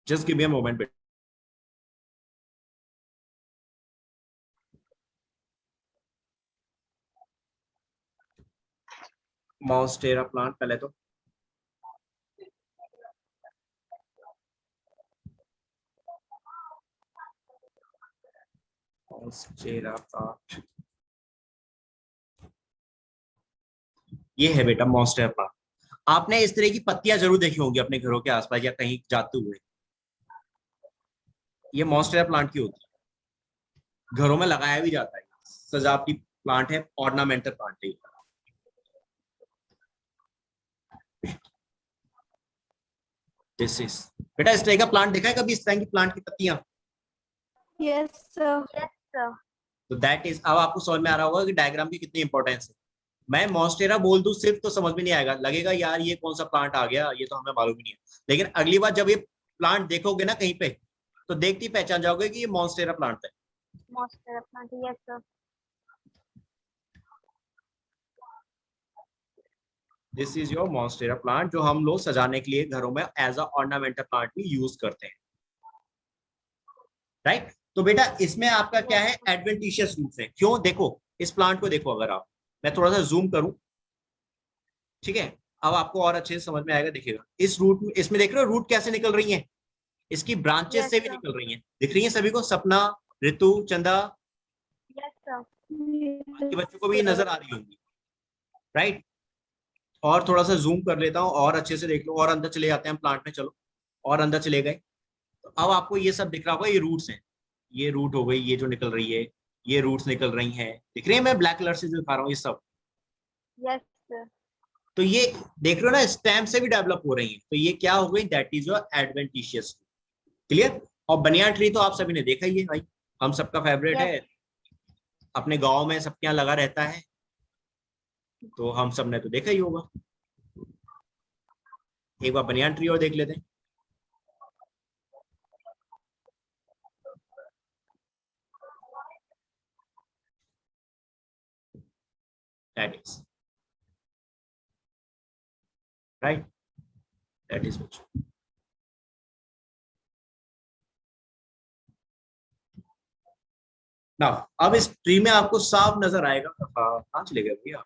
Just give me a moment बेटा। मॉन्स्टेरा प्लांट पहले तो मॉन्स्टेरा प्लांट, ये है बेटा मॉन्स्टेरा प्लांट। आपने इस तरह की पत्तियां जरूर देखी होंगी अपने घरों के आसपास या कहीं जाते हुए। ये मॉन्स्टेरा प्लांट की होती है, घरों में लगाया भी जाता है, सजावटी प्लांट है, ऑर्नामेंटल प्लांट है। दिस इज बेटा, इस तरह का प्लांट देखा है कभी, इस तरह की प्लांट की पत्तियां? Yes, sir. Yes, sir. तो दैट इज, अब आपको समझ में आ रहा होगा कि डायग्राम की कितनी इंपॉर्टेंस है। मैं मॉन्स्टेरा बोल दूं सिर्फ तो समझ में नहीं आएगा, लगेगा यार ये कौन सा प्लांट आ गया, ये तो हमें मालूम ही नहीं है। लेकिन अगली बार जब ये प्लांट देखोगे ना कहीं पे, तो देखते ही पहचान जाओगे कि ये मॉन्स्टेरा प्लांट है। Monster plant. Yes, sir. This is your monstera plant, जो हम लोग सजाने के लिए घरों में एज अ ऑर्नामेंटल प्लांट भी यूज करते हैं, राइट। तो बेटा इसमें आपका क्या है, एडवेंटिशियस रूट्स है। क्यों, देखो इस प्लांट को देखो, अगर आप, मैं थोड़ा सा जूम करूं, ठीक है, अब आपको और अच्छे से समझ में आएगा। देखिएगा इस रूट में, इसमें देख रहे हो रूट कैसे निकल रही हैं, इसकी ब्रांचेस Yes, से भी sir. निकल रही हैं, दिख रही हैं सभी को, सपना, ऋतु, चंदा, Yes, sir. बाकी बच्चों को भी ये नजर आ रही होंगी, राइट। और थोड़ा सा जूम कर लेता हूँ और अच्छे से देख लो, और अंदर चले जाते हैं प्लांट में, चलो और अंदर चले गए। तो अब आपको ये सब दिख रहा होगा, ये रूट्स हैं, ये रूट हो गई, ये जो निकल रही है, ये रूट्स निकल रही हैं, दिख रही है, मैं ब्लैक कलर से जो दिखा रहा हूँ ये सब। Yes, sir. तो ये देख रहे हो ना, स्टेम से भी डेवलप हो रही है, तो ये क्या हो गई, that is your adventitious. Clear. और बनियान ट्री तो आप सभी ने देखा ही है भाई, हम सबका फेवरेट Yes. है, अपने गांव में सबके यहाँ लगा रहता है, तो हम सब ने तो देखा ही होगा। एक बार बनियान ट्री और देख लेते हैं। That is right, that is which। ना अब इस ट्री में आपको साफ नजर आएगा, कहाँ चले गए भैया,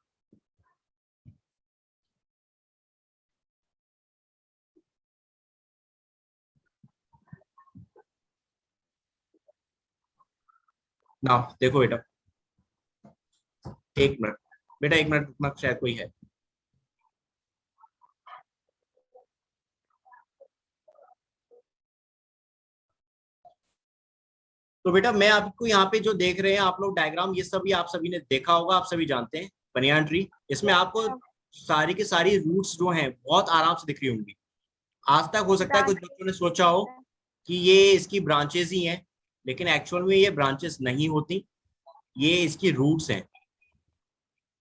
ना देखो बेटा, एक मिनट बेटा, एक मिनट रुकना, शायद कोई है। तो बेटा मैं आपको यहाँ पे जो देख रहे हैं आप लोग डायग्राम, ये सभी आप सभी ने देखा होगा, आप सभी जानते हैं बनियान ट्री। इसमें आपको सारी की सारी रूट्स जो हैं बहुत आराम से दिख रही होंगी। आज तक हो सकता है कुछ बच्चों ने सोचा हो कि ये इसकी ब्रांचेस ही हैं, लेकिन एक्चुअल में ये ब्रांचेस नहीं होती, ये इसकी रूट्स हैं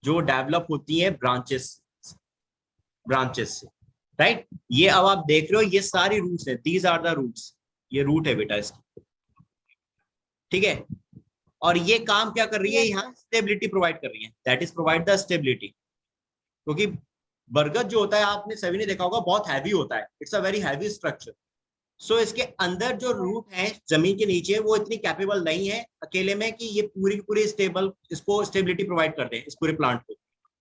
जो डेवलप होती है ब्रांचेस से, राइट। ये अब आप देख रहे हो, ये सारी रूट्स हैं, दीज आर द रूट्स, ये रूट है बेटा इसकी, ठीक है। और ये काम क्या कर रही है, यहाँ स्टेबिलिटी प्रोवाइड कर रही है, that is provide the stability. क्योंकि बरगद जो होता है, आपने सभी ने देखा होगा, बहुत हैवी होता है, it's a very heavy structure. So इसके अंदर जो रूट है जमीन के नीचे, वो इतनी कैपेबल नहीं है अकेले में कि ये पूरी की पूरी स्टेबल, इसको स्टेबिलिटी प्रोवाइड कर दे इस पूरे प्लांट को।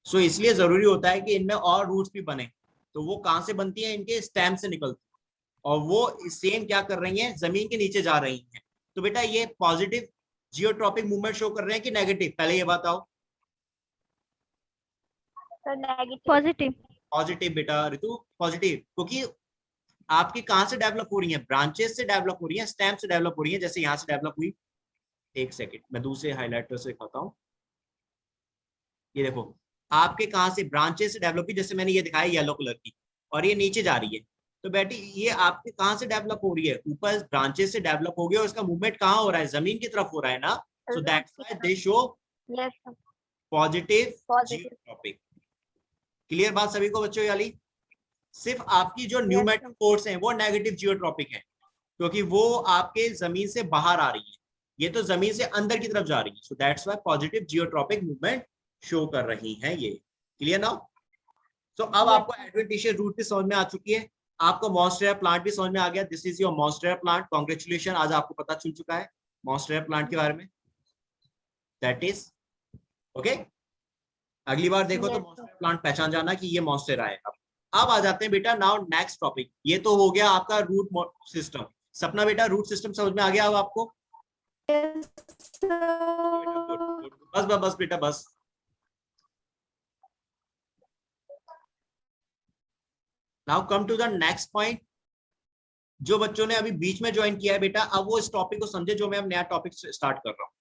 सो इसलिए जरूरी होता है कि इनमें और रूट्स भी बने। तो वो कहाँ से बनती है, इनके स्टेम से निकलती है, और वो सेम क्या कर रही है, जमीन के नीचे जा रही है। तो बेटा ये पॉजिटिव जियोट्रॉपिक मूवमेंट शो कर रहे हैं कि नेगेटिव, पहले ये बताओ। Sir, negative. पॉजिटिव। पॉजिटिव बेटा ऋतु, पॉजिटिव, क्योंकि आपकी कहां से डेवलप हो रही है, ब्रांचेस से डेवलप हो रही है, स्टेम से डेवलप हो रही है, जैसे यहां से डेवलप हुई। एक सेकंड मैं दूसरे हाइलाइटर से दिखाता हूं, ये देखो आपके कहां से ब्रांचेस से डेवलप हुई, जैसे मैंने ये दिखाया येलो कलर की, और ये नीचे जा रही है। तो बेटी ये आपके कहां से डेवलप हो रही है, ऊपर ब्रांचेस से डेवलप हो गई, और इसका मूवमेंट कहां हो रहा है, जमीन की तरफ हो रहा है ना। सो that's why they show Yes, sir. Positive Positive. Geotropic. Clear बात सभी को बच्चों वाली। सिर्फ आपकी जो Yes, न्यूमेटिक sir. फोर्स है वो नेगेटिव जियोट्रॉपिक है, क्योंकि वो आपके जमीन से बाहर आ रही है, ये तो जमीन से अंदर की तरफ जा रही है। सो that's why positive geotropic movement show कर रही है ये। Clear now. सो अब Yes, आपको एडवेंटिशियस रूट भी समझ में आ चुकी है, आपको मॉन्स्टेरा प्लांट भी समझ में आ गया। This is your monstera plant, congratulation, आज आपको पता चल चुका है मॉन्स्टेरा प्लांट के बारे में, दैट इज ओके। अगली बार देखो तो Yes, मॉन्स्टेरा प्लांट पहचान जाना कि ये मॉन्स्टेरा है। अब आ जाते हैं बेटा नाउ नेक्स्ट टॉपिक, ये तो हो गया आपका रूट सिस्टम। सपना बेटा रूट सिस्टम समझ में आ गया अब आपको? Yes, sir. बस बस बस बेटा बस। Now come to the next point. जो बच्चों ने अभी बीच में ज्वाइन किया है बेटा, अब वो इस टॉपिक को समझे जो मैं अब नया टॉपिक स्टार्ट कर रहा हूं।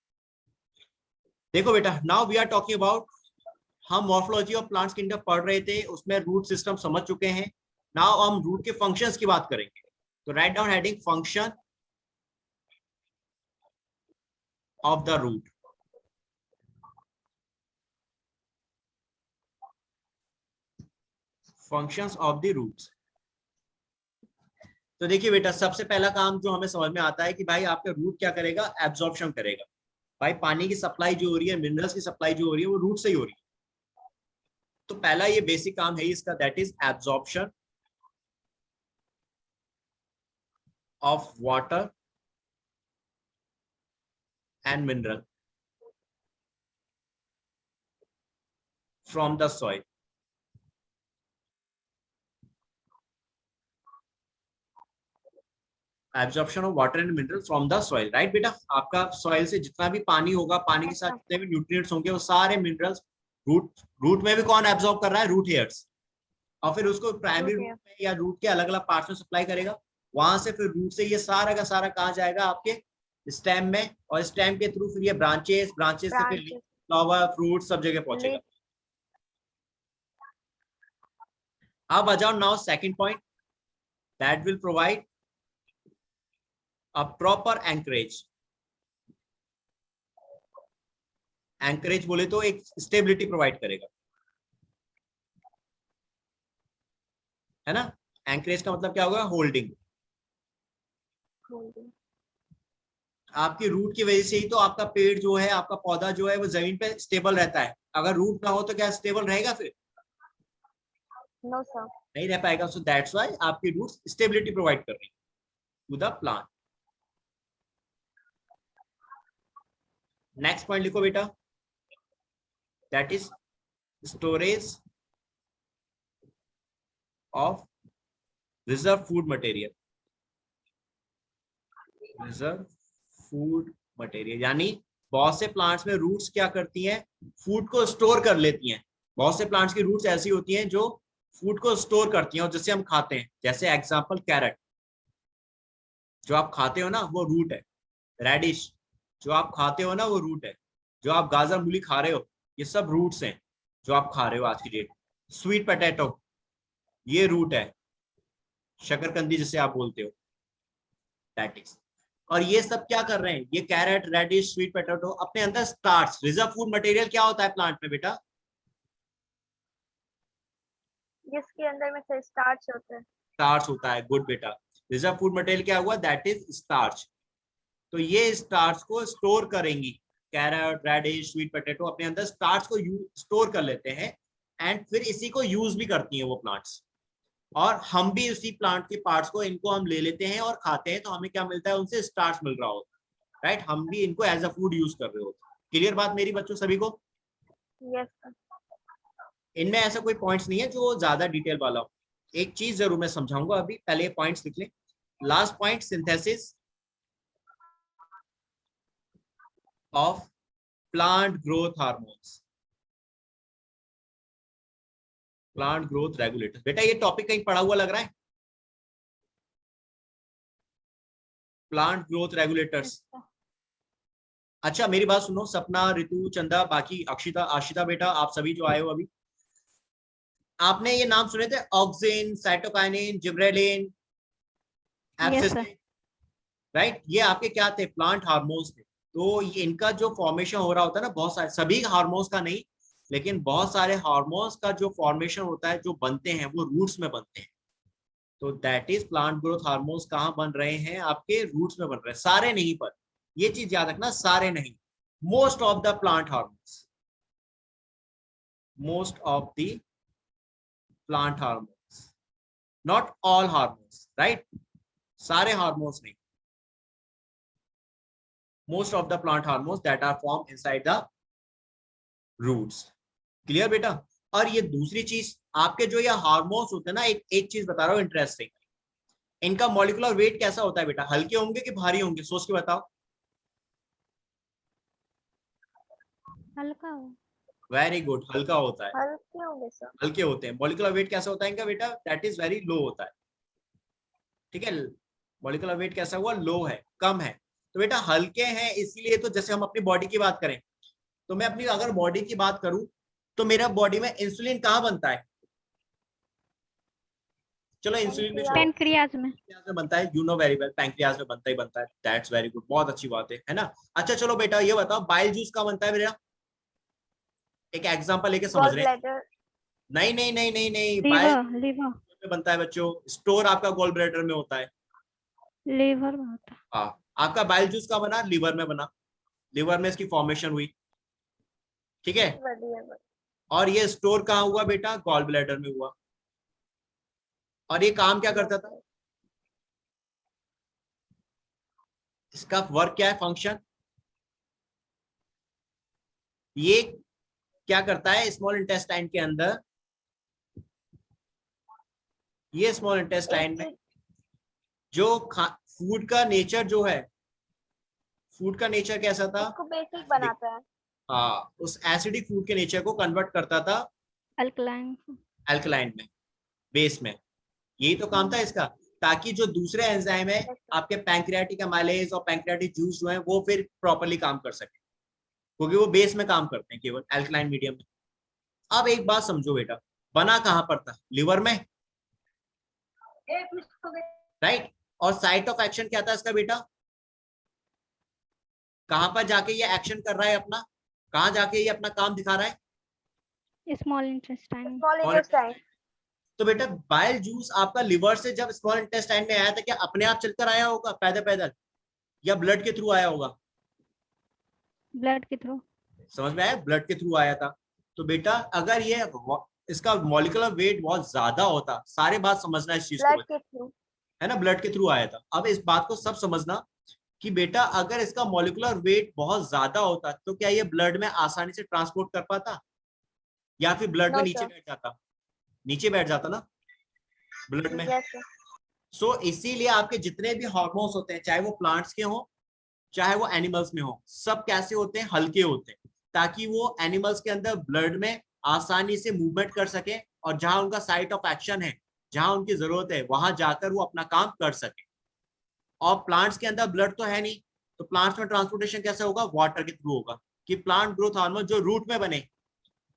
देखो बेटा now we are talking about, हम मॉर्फोलॉजी ऑफ प्लांट्स किंगडम पढ़ रहे थे, उसमें रूट सिस्टम समझ चुके हैं। नाउ हम रूट के फंक्शंस की बात करेंगे। तो write down heading function of the root. Functions of the roots. तो देखिए बेटा सबसे पहला काम जो हमें समझ में आता है कि भाई आपका रूट क्या करेगा, एब्जॉर्प्शन करेगा। भाई पानी की सप्लाई जो हो रही है, मिनरल्स की सप्लाई जो हो रही है, वो रूट से ही हो रही है। तो पहला ये बेसिक काम है इसका, that is absorption of water and mineral from the soil. Absorption of water and mineral from the soil, right बेटा। आपका सॉइल से जितना भी पानी होगा, पानी के साथ जितने भी न्यूट्रिएंट्स होंगे, वो सारे मिनरल्स रूट में भी कौन एब्जॉर्ब कर रहा है? Root hairs. और फिर उसको प्राइमरी रूट में या रूट के अलग अलग पार्ट्स में सप्लाई करेगा। वहां से फिर रूट से ये सारा का सारा कहाँ जाएगा? आपके स्टेम में, और स्टेम के थ्रू फिर ये ब्रांचेस से फिर फ्लावर, फ्रूट, सब जगह पहुंचेगा। अब आ जाओ now second point, that will provide a proper anchorage. Anchorage बोले तो एक स्टेबिलिटी प्रोवाइड करेगा, है ना। एंकरेज का मतलब क्या होगा? होल्डिंग। आपकी रूट की वजह से ही तो आपका पेड़ जो है, आपका पौधा जो है, वो जमीन पे स्टेबल रहता है। अगर रूट ना हो तो क्या स्टेबल रहेगा? फिर नो सर, नहीं रह पाएगा। सो दैट्स व्हाई आपकी रूट्स स्टेबिलिटी प्रोवाइड कर रही to the plant. Next point लिखो बेटा, that is storage of reserve food material. Reserve food material यानी बहुत से प्लांट्स में रूट्स क्या करती हैं? फूड को स्टोर कर लेती हैं। बहुत से प्लांट्स की रूट्स ऐसी होती हैं जो फूड को स्टोर करती हैं और जिससे हम खाते हैं। जैसे एग्जांपल कैरेट, जो आप खाते हो ना वो रूट है। रेडिश, जो आप खाते हो ना वो रूट है। जो आप गाजर मूली खा रहे हो, ये सब रूट्स हैं जो आप खा रहे हो आज की डेट। स्वीट पोटैटो, ये रूट है। शकरकंदी जिसे आप बोलते हो, दैट इज। और ये सब क्या कर रहे हैं? ये कैरेट, रेडिश, स्वीट पोटैटो अपने अंदर स्टार्च, रिजर्व फूड मटेरियल क्या होता है प्लांट में बेटा? जिसके अंदर में से स्टार्च होता है। स्टार्च होता है। गुड बेटा। रिजर्व फूड मटेरियल क्या हुआ? That is starch. तो ये स्टार्च को स्टोर करेंगी। कैरेट, रेडिश, स्वीट पोटैटो अपने अंदर स्टार्च को स्टोर कर लेते हैं एंड फिर इसी को यूज भी करती हैं वो प्लांट्स। और हम भी उसी प्लांट के पार्ट्स को, इनको हम ले लेते हैं और खाते हैं, तो हमें क्या मिलता है? उनसे स्टार्च मिल रहा होता है, राइट। हम भी इनको एज अ फूड यूज कर रहे होते हैं। क्लियर बात मेरी बच्चों सभी को? Yes sir. इनमें ऐसा कोई पॉइंट्स नहीं है जो ज्यादा डिटेल वाला हो। एक चीज जरूर मैं समझाऊंगा अभी, पहले ये पॉइंट्स लिख लें। Last point, synthesis of plant growth hormones, plant growth regulators. बेटा ये टॉपिक कहीं पढ़ा हुआ लग रहा है? Plant growth regulators. अच्छा मेरी बात सुनो, सपना, ऋतु, चंदा, बाकी अक्षिता, आशिता बेटा, आप सभी जो आए हो अभी, आपने ये नाम सुने थे? Auxin, cytokinin, gibberellin, right. ये आपके क्या थे? प्लांट हार्मोन्स थे। तो ये इनका जो फॉर्मेशन हो रहा होता है ना, बहुत सारे, सभी हार्मोन्स का नहीं, लेकिन बहुत सारे हार्मोन्स का जो फॉर्मेशन होता है, जो बनते हैं, वो रूट्स में बनते हैं। तो that is plant growth hormones कहाँ बन रहे हैं? आपके रूट्स में बन रहे हैं। सारे नहीं, पर ये चीज याद रखना, सारे नहीं। Most of the plant hormones, most of the plant hormones, not all hormones, right. सारे हार्मोन्स नहीं, most of the plant hormones that are formed inside the roots. Clear बेटा? और ये दूसरी चीज, आपके जो ये हार्मोन्स होते हैं ना, एक चीज बता रहा हूँ इंटरेस्टिंग, इनका मॉलिक्यूलर वेट कैसा होता है बेटा? हल्के होंगे कि भारी होंगे? सोच के बताओ। हल्का हो। वेरी गुड, हल्का होता है। हल्के होंगे सर। हल्के होते हैं। मॉलिक्यूलर वेट कैसा होता है इनका बेटा? दैट इज वेरी लो होता है। ठीक है, मॉलिक्यूलर वेट कैसा हुआ? लो है, कम है। तो बेटा हल्के हैं इसीलिए, तो जैसे हम अपनी बॉडी की बात करें, तो मैं अपनी अगर बॉडी की बात करूं, तो मेरा बॉडी में इंसुलिन कहाँ बनता है? चलो इंसुलिन में छोड़ो, पेनक्रियाज में। बनता है, you know very well, pancreas में बनता ही बनता है। दैट्स वेरी गुड, बहुत अच्छी बात है ना। अच्छा चलो बेटा ये बताओ, बाइल जूस कहाँ बनता है मेरा? एक एग्जांपल लेके समझ रहे हैं। नहीं नहीं नहीं नहीं नहीं, लीवर, लीवर में बनता है बच्चों। स्टोर आपका गोल ब्लैडर में होता है। लीवर में होता है। हाँ, आपका बाइल जूस का बना? लीवर में बना। लीवर में इसकी फॉर्मेशन हुई। ठीक है, और ये स्टोर कहाँ हुआ बेटा? गॉल ब्लैडर में हुआ। और ये काम क्या करता था? इसका वर्क क्या है, फंक्शन? ये क्या करता है स्मॉल इंटेस्टाइन के अंदर? ये स्मॉल इंटेस्टाइन में जो फूड का नेचर जो है, फूड का नेचर कैसा था? उसको बेसिक बनाता है। हाँ, उस एसिडिक फूड के नेचर को कन्वर्ट करता था अल्कलाइन। अल्कलाइन में, बेस में। यही तो काम था इसका, ताकि जो दूसरे एंजाइम है आपके पैंक्रियाटिक एमाइलेज और पैंक्रियाटिक जूस जो है वो फिर प्रॉपर्ली काम कर सके, क्योंकि वो बेस में काम करते हैं केवल अल्कलाइन मीडियम में। अब एक बात समझो बेटा, बना कहां पर था? लिवर में, राइट। और साइट ऑफ एक्शन क्या था इसका बेटा? कहां पर जाके ये एक्शन कर रहा है अपना? कहां जाके ये अपना काम दिखा रहा है? Small intestine. Small intestine. तो बेटा बाइल जूस आपका लिवर से जब स्मॉल इंटेस्टाइन में आया था, क्या अपने आप चलकर आया होगा पैदल पैदल, या ब्लड के थ्रू आया होगा? ब्लड के थ्रू। समझ में आया? ब्लड के थ्रू आया था। तो बेटा अगर ये इसका मॉलिक्यूलर वेट बहुत ज्यादा होता, सारे बात समझना इस चीज को, ब्लड के थ्रू, है ना, ब्लड के थ्रू आया था। अब इस बात को सब समझना कि बेटा अगर इसका मॉलिक्यूलर वेट बहुत ज्यादा होता तो क्या ये ब्लड में आसानी से ट्रांसपोर्ट कर पाता, या फिर ब्लड में No, नीचे sir. बैठ जाता? नीचे बैठ जाता ना ब्लड में। Yes sir. सो इसीलिए आपके जितने भी हार्मोन्स होते हैं, चाहे वो प्लांट्स के हो चाहे वो एनिमल्स में हो, सब कैसे होते हैं? हल्के होते हैं, ताकि वो एनिमल्स के अंदर ब्लड में आसानी से मूवमेंट कर सके, और जहां उनका साइट ऑफ एक्शन है, जहां उनकी जरूरत है, वहां जाकर वो अपना काम कर सके। और प्लांट्स के अंदर ब्लड तो है नहीं, तो प्लांट्स में ट्रांसपोर्टेशन कैसे होगा? वाटर के थ्रू होगा। कि प्लांट ग्रोथ हार्मोन जो रूट में बने,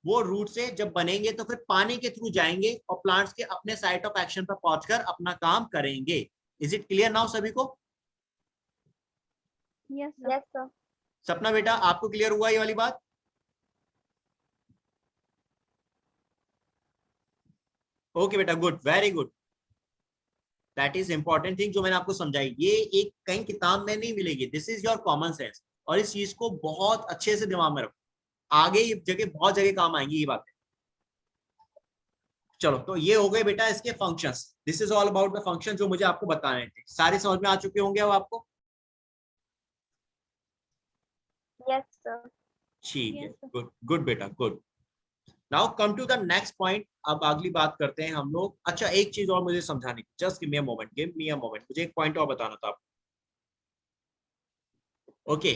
वो रूट से जब बनेंगे तो फिर पानी के थ्रू जाएंगे और प्लांट्स के अपने साइट ऑफ एक्शन पर पहुंचकर अपना काम करेंगे। इज इट क्लियर नाउ सभी को? Yes yes sir. सपना बेटा आपको क्लियर हुआ ये वाली बात? ओके बेटा, good, very good. That is important thing जो मैंने आपको समझाई, ये एक कहीं किताब में नहीं मिलेगी, this is your common sense. और इस चीज को बहुत अच्छे से दिमाग में रखो, आगे ये जगह बहुत जगह काम आएंगी ये बातें। चलो, तो ये हो गए बेटा इसके functions. This is all about the function जो मुझे आपको बताने थे। सारे समझ में आ चुके होंगे अब आपको? Yes sir. ठीक है, Yes, sir. गुड गुड बेटा, good. Now come to the next point. अब अगली बात करते हैं हम लोग। अच्छा, एक चीज और मुझे समझानी, just give me a moment, give me a moment, मुझे एक पॉइंट और बताना था आपको। ओके,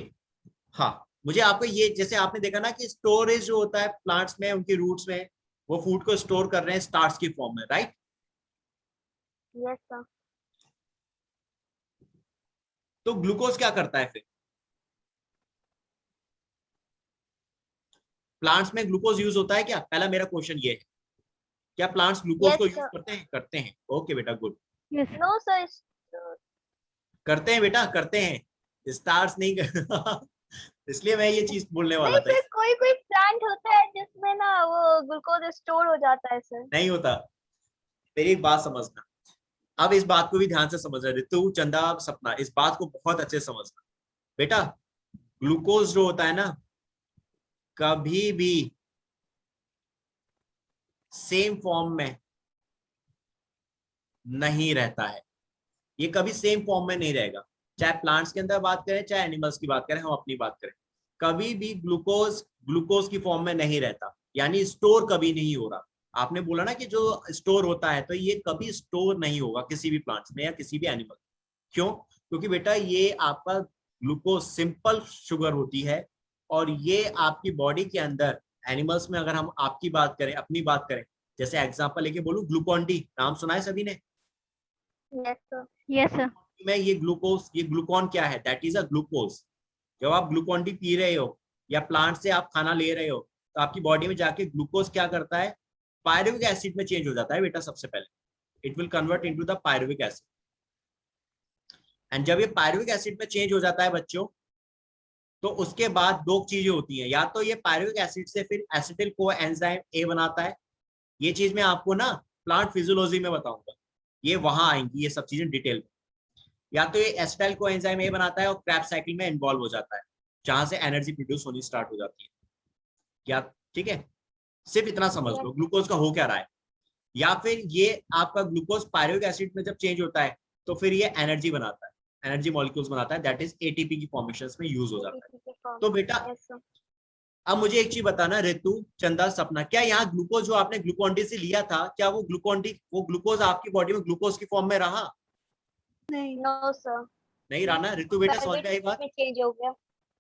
हाँ, मुझे आपको ये, जैसे आपने देखा ना कि स्टोरेज जो होता है प्लांट्स में, उनकी रूट्स में, वो फूड को स्टोर कर रहे हैं स्टार्च की फॉर्म में, राइट? Yes sir. तो ग्लूकोज क्या करता है फिर? प्लांट्स में ग्लूकोज यूज होता है क्या? पहला मेरा क्वेश्चन ये है, क्या प्लांट्स ग्लूकोज Yes, को यूज sir. करते हैं? करते हैं। ओके बेटा, गुड। यस। No sir. करते हैं बेटा, करते हैं, स्टार्स नहीं कर इसलिए मैं ये चीज बोलने वाला नहीं था। सर, कोई कोई प्लांट होता है जिसमें ना वो ग्लूकोज स्टोर हो जाता है सर। नहीं होता। मेरी एक बात समझना, अब इस बात को भी ध्यान से समझना, ऋतु, चंदा, सपना, इस बात को बहुत अच्छे से समझना बेटा। ग्लूकोज जो होता है ना, कभी भी सेम फॉर्म में नहीं रहता है। ये कभी सेम फॉर्म में नहीं रहेगा, चाहे प्लांट्स के अंदर बात करें चाहे एनिमल्स की बात करें, हम अपनी बात करें, कभी भी ग्लूकोज ग्लूकोज की फॉर्म में नहीं रहता, यानी स्टोर कभी नहीं हो रहा। आपने बोला ना कि जो स्टोर होता है, तो ये कभी स्टोर नहीं होगा किसी भी प्लांट्स में या किसी भी एनिमल। क्यों? क्योंकि बेटा ये आपका ग्लूकोज सिंपल शुगर होती है, और ये आपकी बॉडी के अंदर, एनिमल्स में अगर हम आपकी बात करें, अपनी बात करें, जैसे एग्जांपल लेके बोलूं, ग्लूकॉन डी नाम सुना है सभी ने? Yes sir. Yes sir. में ये ग्लूकोज, ये ग्लूकॉन क्या है? That is a glucose. जब आप ग्लूकॉन डी पी रहे हो या प्लांट से आप खाना ले रहे हो, तो आपकी बॉडी में जाके ग्लूकोज क्या करता है? पायरुविक एसिड में चेंज हो जाता है बेटा। सबसे पहले it will convert into the pyruvic acid, and जब ये पायरुविक एसिड में चेंज हो जाता है बच्चों, तो उसके बाद दो चीजें होती हैं, या तो ये पायरुविक एसिड से फिर एसिटिल कोएंजाइम ए बनाता है। ये चीज मैं आपको ना प्लांट फिजियोलॉजी में बताऊंगा, ये वहां आएंगी ये सब चीजें डिटेल में। या तो ये एसिटाइल कोएंजाइम ए बनाता है और क्रैब्स साइकिल में इन्वॉल्व हो जाता है, जहां से एनर्जी प्रोड्यूस होनी स्टार्ट हो जाती है। या ठीक है, सिर्फ इतना समझ लो ग्लूकोज का हो क्या रहा है। या फिर ये आपका ग्लूकोज पायरुविक एसिड में जब चेंज होता है तो फिर ये एनर्जी बनाता है, एनर्जी मॉलिक्यूल्स बनाता है, दैट इज एटीपी की फॉर्मेशन में यूज हो जाता है। तो बेटा यस सर। अब मुझे एक चीज बताना, ऋतु, चंदा, सपना, क्या यहाँ ग्लूकोज जो आपने ग्लूकोन डी से लिया था, क्या वो ग्लूकोज आपकी बॉडी में ग्लूकोज की फॉर्म में रहा? नहीं। No sir. नहीं रहा ना? ऋतु बेटा समझ में आई बात? में चेंज हो गया।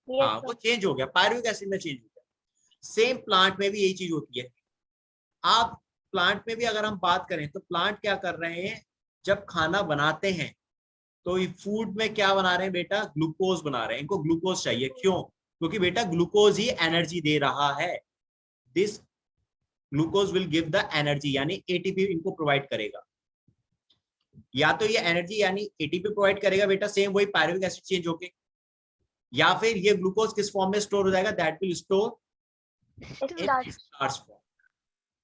हाँ, वो चेंज हो गया, पायरुविक एसिड में चेंज हो गया। सेम प्लांट में भी यही चीज होती है। आप प्लांट में भी अगर हम बात करें तो प्लांट क्या कर रहे हैं, जब खाना बनाते हैं तो फूड में क्या बना रहे हैं बेटा, ग्लूकोज बना रहे हैं। इनको ग्लूकोज चाहिए, क्यों? क्योंकि बेटा ग्लूकोज ही एनर्जी दे रहा है। This glucose will give the energy, यानी एटीपी इनको प्रोवाइड करेगा। या तो ये एनर्जी यानी एटीपी प्रोवाइड करेगा बेटा, सेम वही पायरुविक एसिड चेंज होके, या फिर ये ग्लूकोज किस फॉर्म में स्टोर हो जाएगा, that will store in starch form.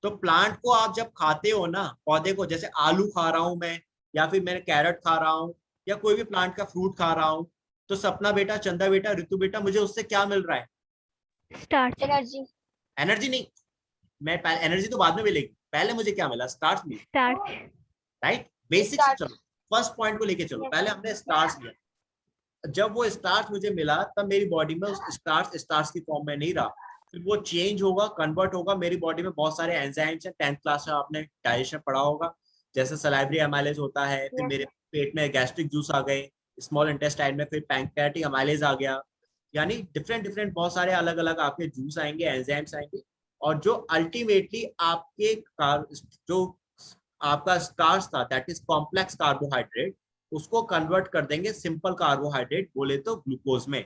तो प्लांट को आप जब खाते हो ना, पौधे को, जैसे आलू खा रहा हूं मैं, या फिर मैं कैरेट खा रहा हूं, या कोई भी प्लांट का फ्रूट खा रहा हूं, तो सपना बेटा, चंदा बेटा, ऋतु बेटा, मुझे उससे क्या मिल रहा है? स्टार्च। एनर्जी। एनर्जी नहीं, मैं एनर्जी तो बाद में मिलेगी, पहले मुझे क्या मिला? स्टार्च मिला, स्टार्च। राइट? बेसिक से चलो, फर्स्ट पॉइंट को लेके चलो। पहले हमने स्टार्च लिया, जब वो स्टार्च मुझे मिला तब मेरी बॉडी में उस स्टार्च की फॉर्म में नहीं रहा, फिर वो चेंज होगा, कन्वर्ट होगा। मेरी बॉडी में बहुत सारे एंजाइम्स हैं, 10th क्लास में आपने डाइजेशन पढ़ा होगा, जैसे सलाइवरी एमाइलेज होता है, फिर मेरे पेट में गैस्ट्रिक जूस आ गए, स्मॉल इंटेस्टाइन में फिर पैंक्रियाटिक एमाइलेज आ गया, यानी डिफरेंट बहुत सारे अलग अलग आपके जूस आएंगे, एंजाइम्स आएंगे, और जो अल्टीमेटली आपके जो आपका स्टार्च था, दैट इज कॉम्प्लेक्स कार्बोहाइड्रेट, उसको कन्वर्ट कर देंगे सिंपल कार्बोहाइड्रेट बोले तो ग्लूकोज में।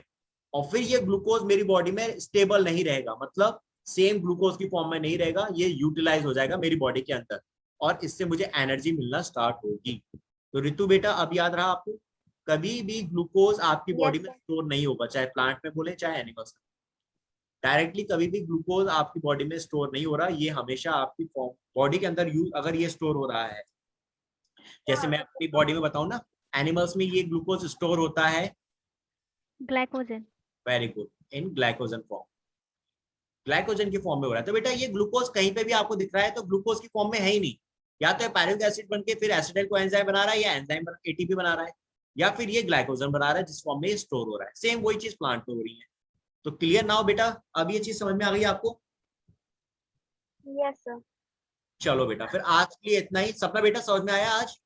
और फिर ये ग्लूकोज मेरी बॉडी में स्टेबल नहीं रहेगा, मतलब सेम ग्लूकोज की फॉर्म में नहीं रहेगा, ये यूटिलाइज हो जाएगा मेरी बॉडी के अंदर, और इससे मुझे एनर्जी मिलना स्टार्ट होगी। तो ऋतु बेटा अब याद रहा आपको, कभी भी ग्लूकोज आपकी बॉडी में स्टोर नहीं होगा, चाहे प्लांट में बोले चाहे एनिमल्स में, डायरेक्टली कभी भी ग्लूकोज आपकी बॉडी में स्टोर नहीं हो रहा, ये हमेशा आपकी बॉडी के अंदर अगर ये स्टोर हो रहा है, जैसे मैं अपनी बॉडी में बताऊं ना, एनिमल्स में ये ग्लूकोज स्टोर होता है ग्लाइकोजन। वेरी गुड, इन ग्लाइकोजन फॉर्म, ग्लाइकोजन की फॉर्म में हो रहा है। तो बेटा ये ग्लूकोज कहीं पे भी आपको दिख रहा है तो ग्लूकोज की फॉर्म में है ही नहीं, या तो पायरुविक एसिड बनके फिर एसिटाइल कोएंजाइम बना रहा है, या एंजाइम एटीपी बना रहा है, या फिर ये ग्लाइकोजन बना रहा है जिस फॉर्म में स्टोर हो रहा है। सेम वही चीज प्लांट में हो रही है। तो क्लियर नाउ बेटा, अब ये चीज समझ में आ गई आपको? Yes sir. चलो बेटा, फिर आज के लिए इतना ही। सपना बेटा समझ में आया आज?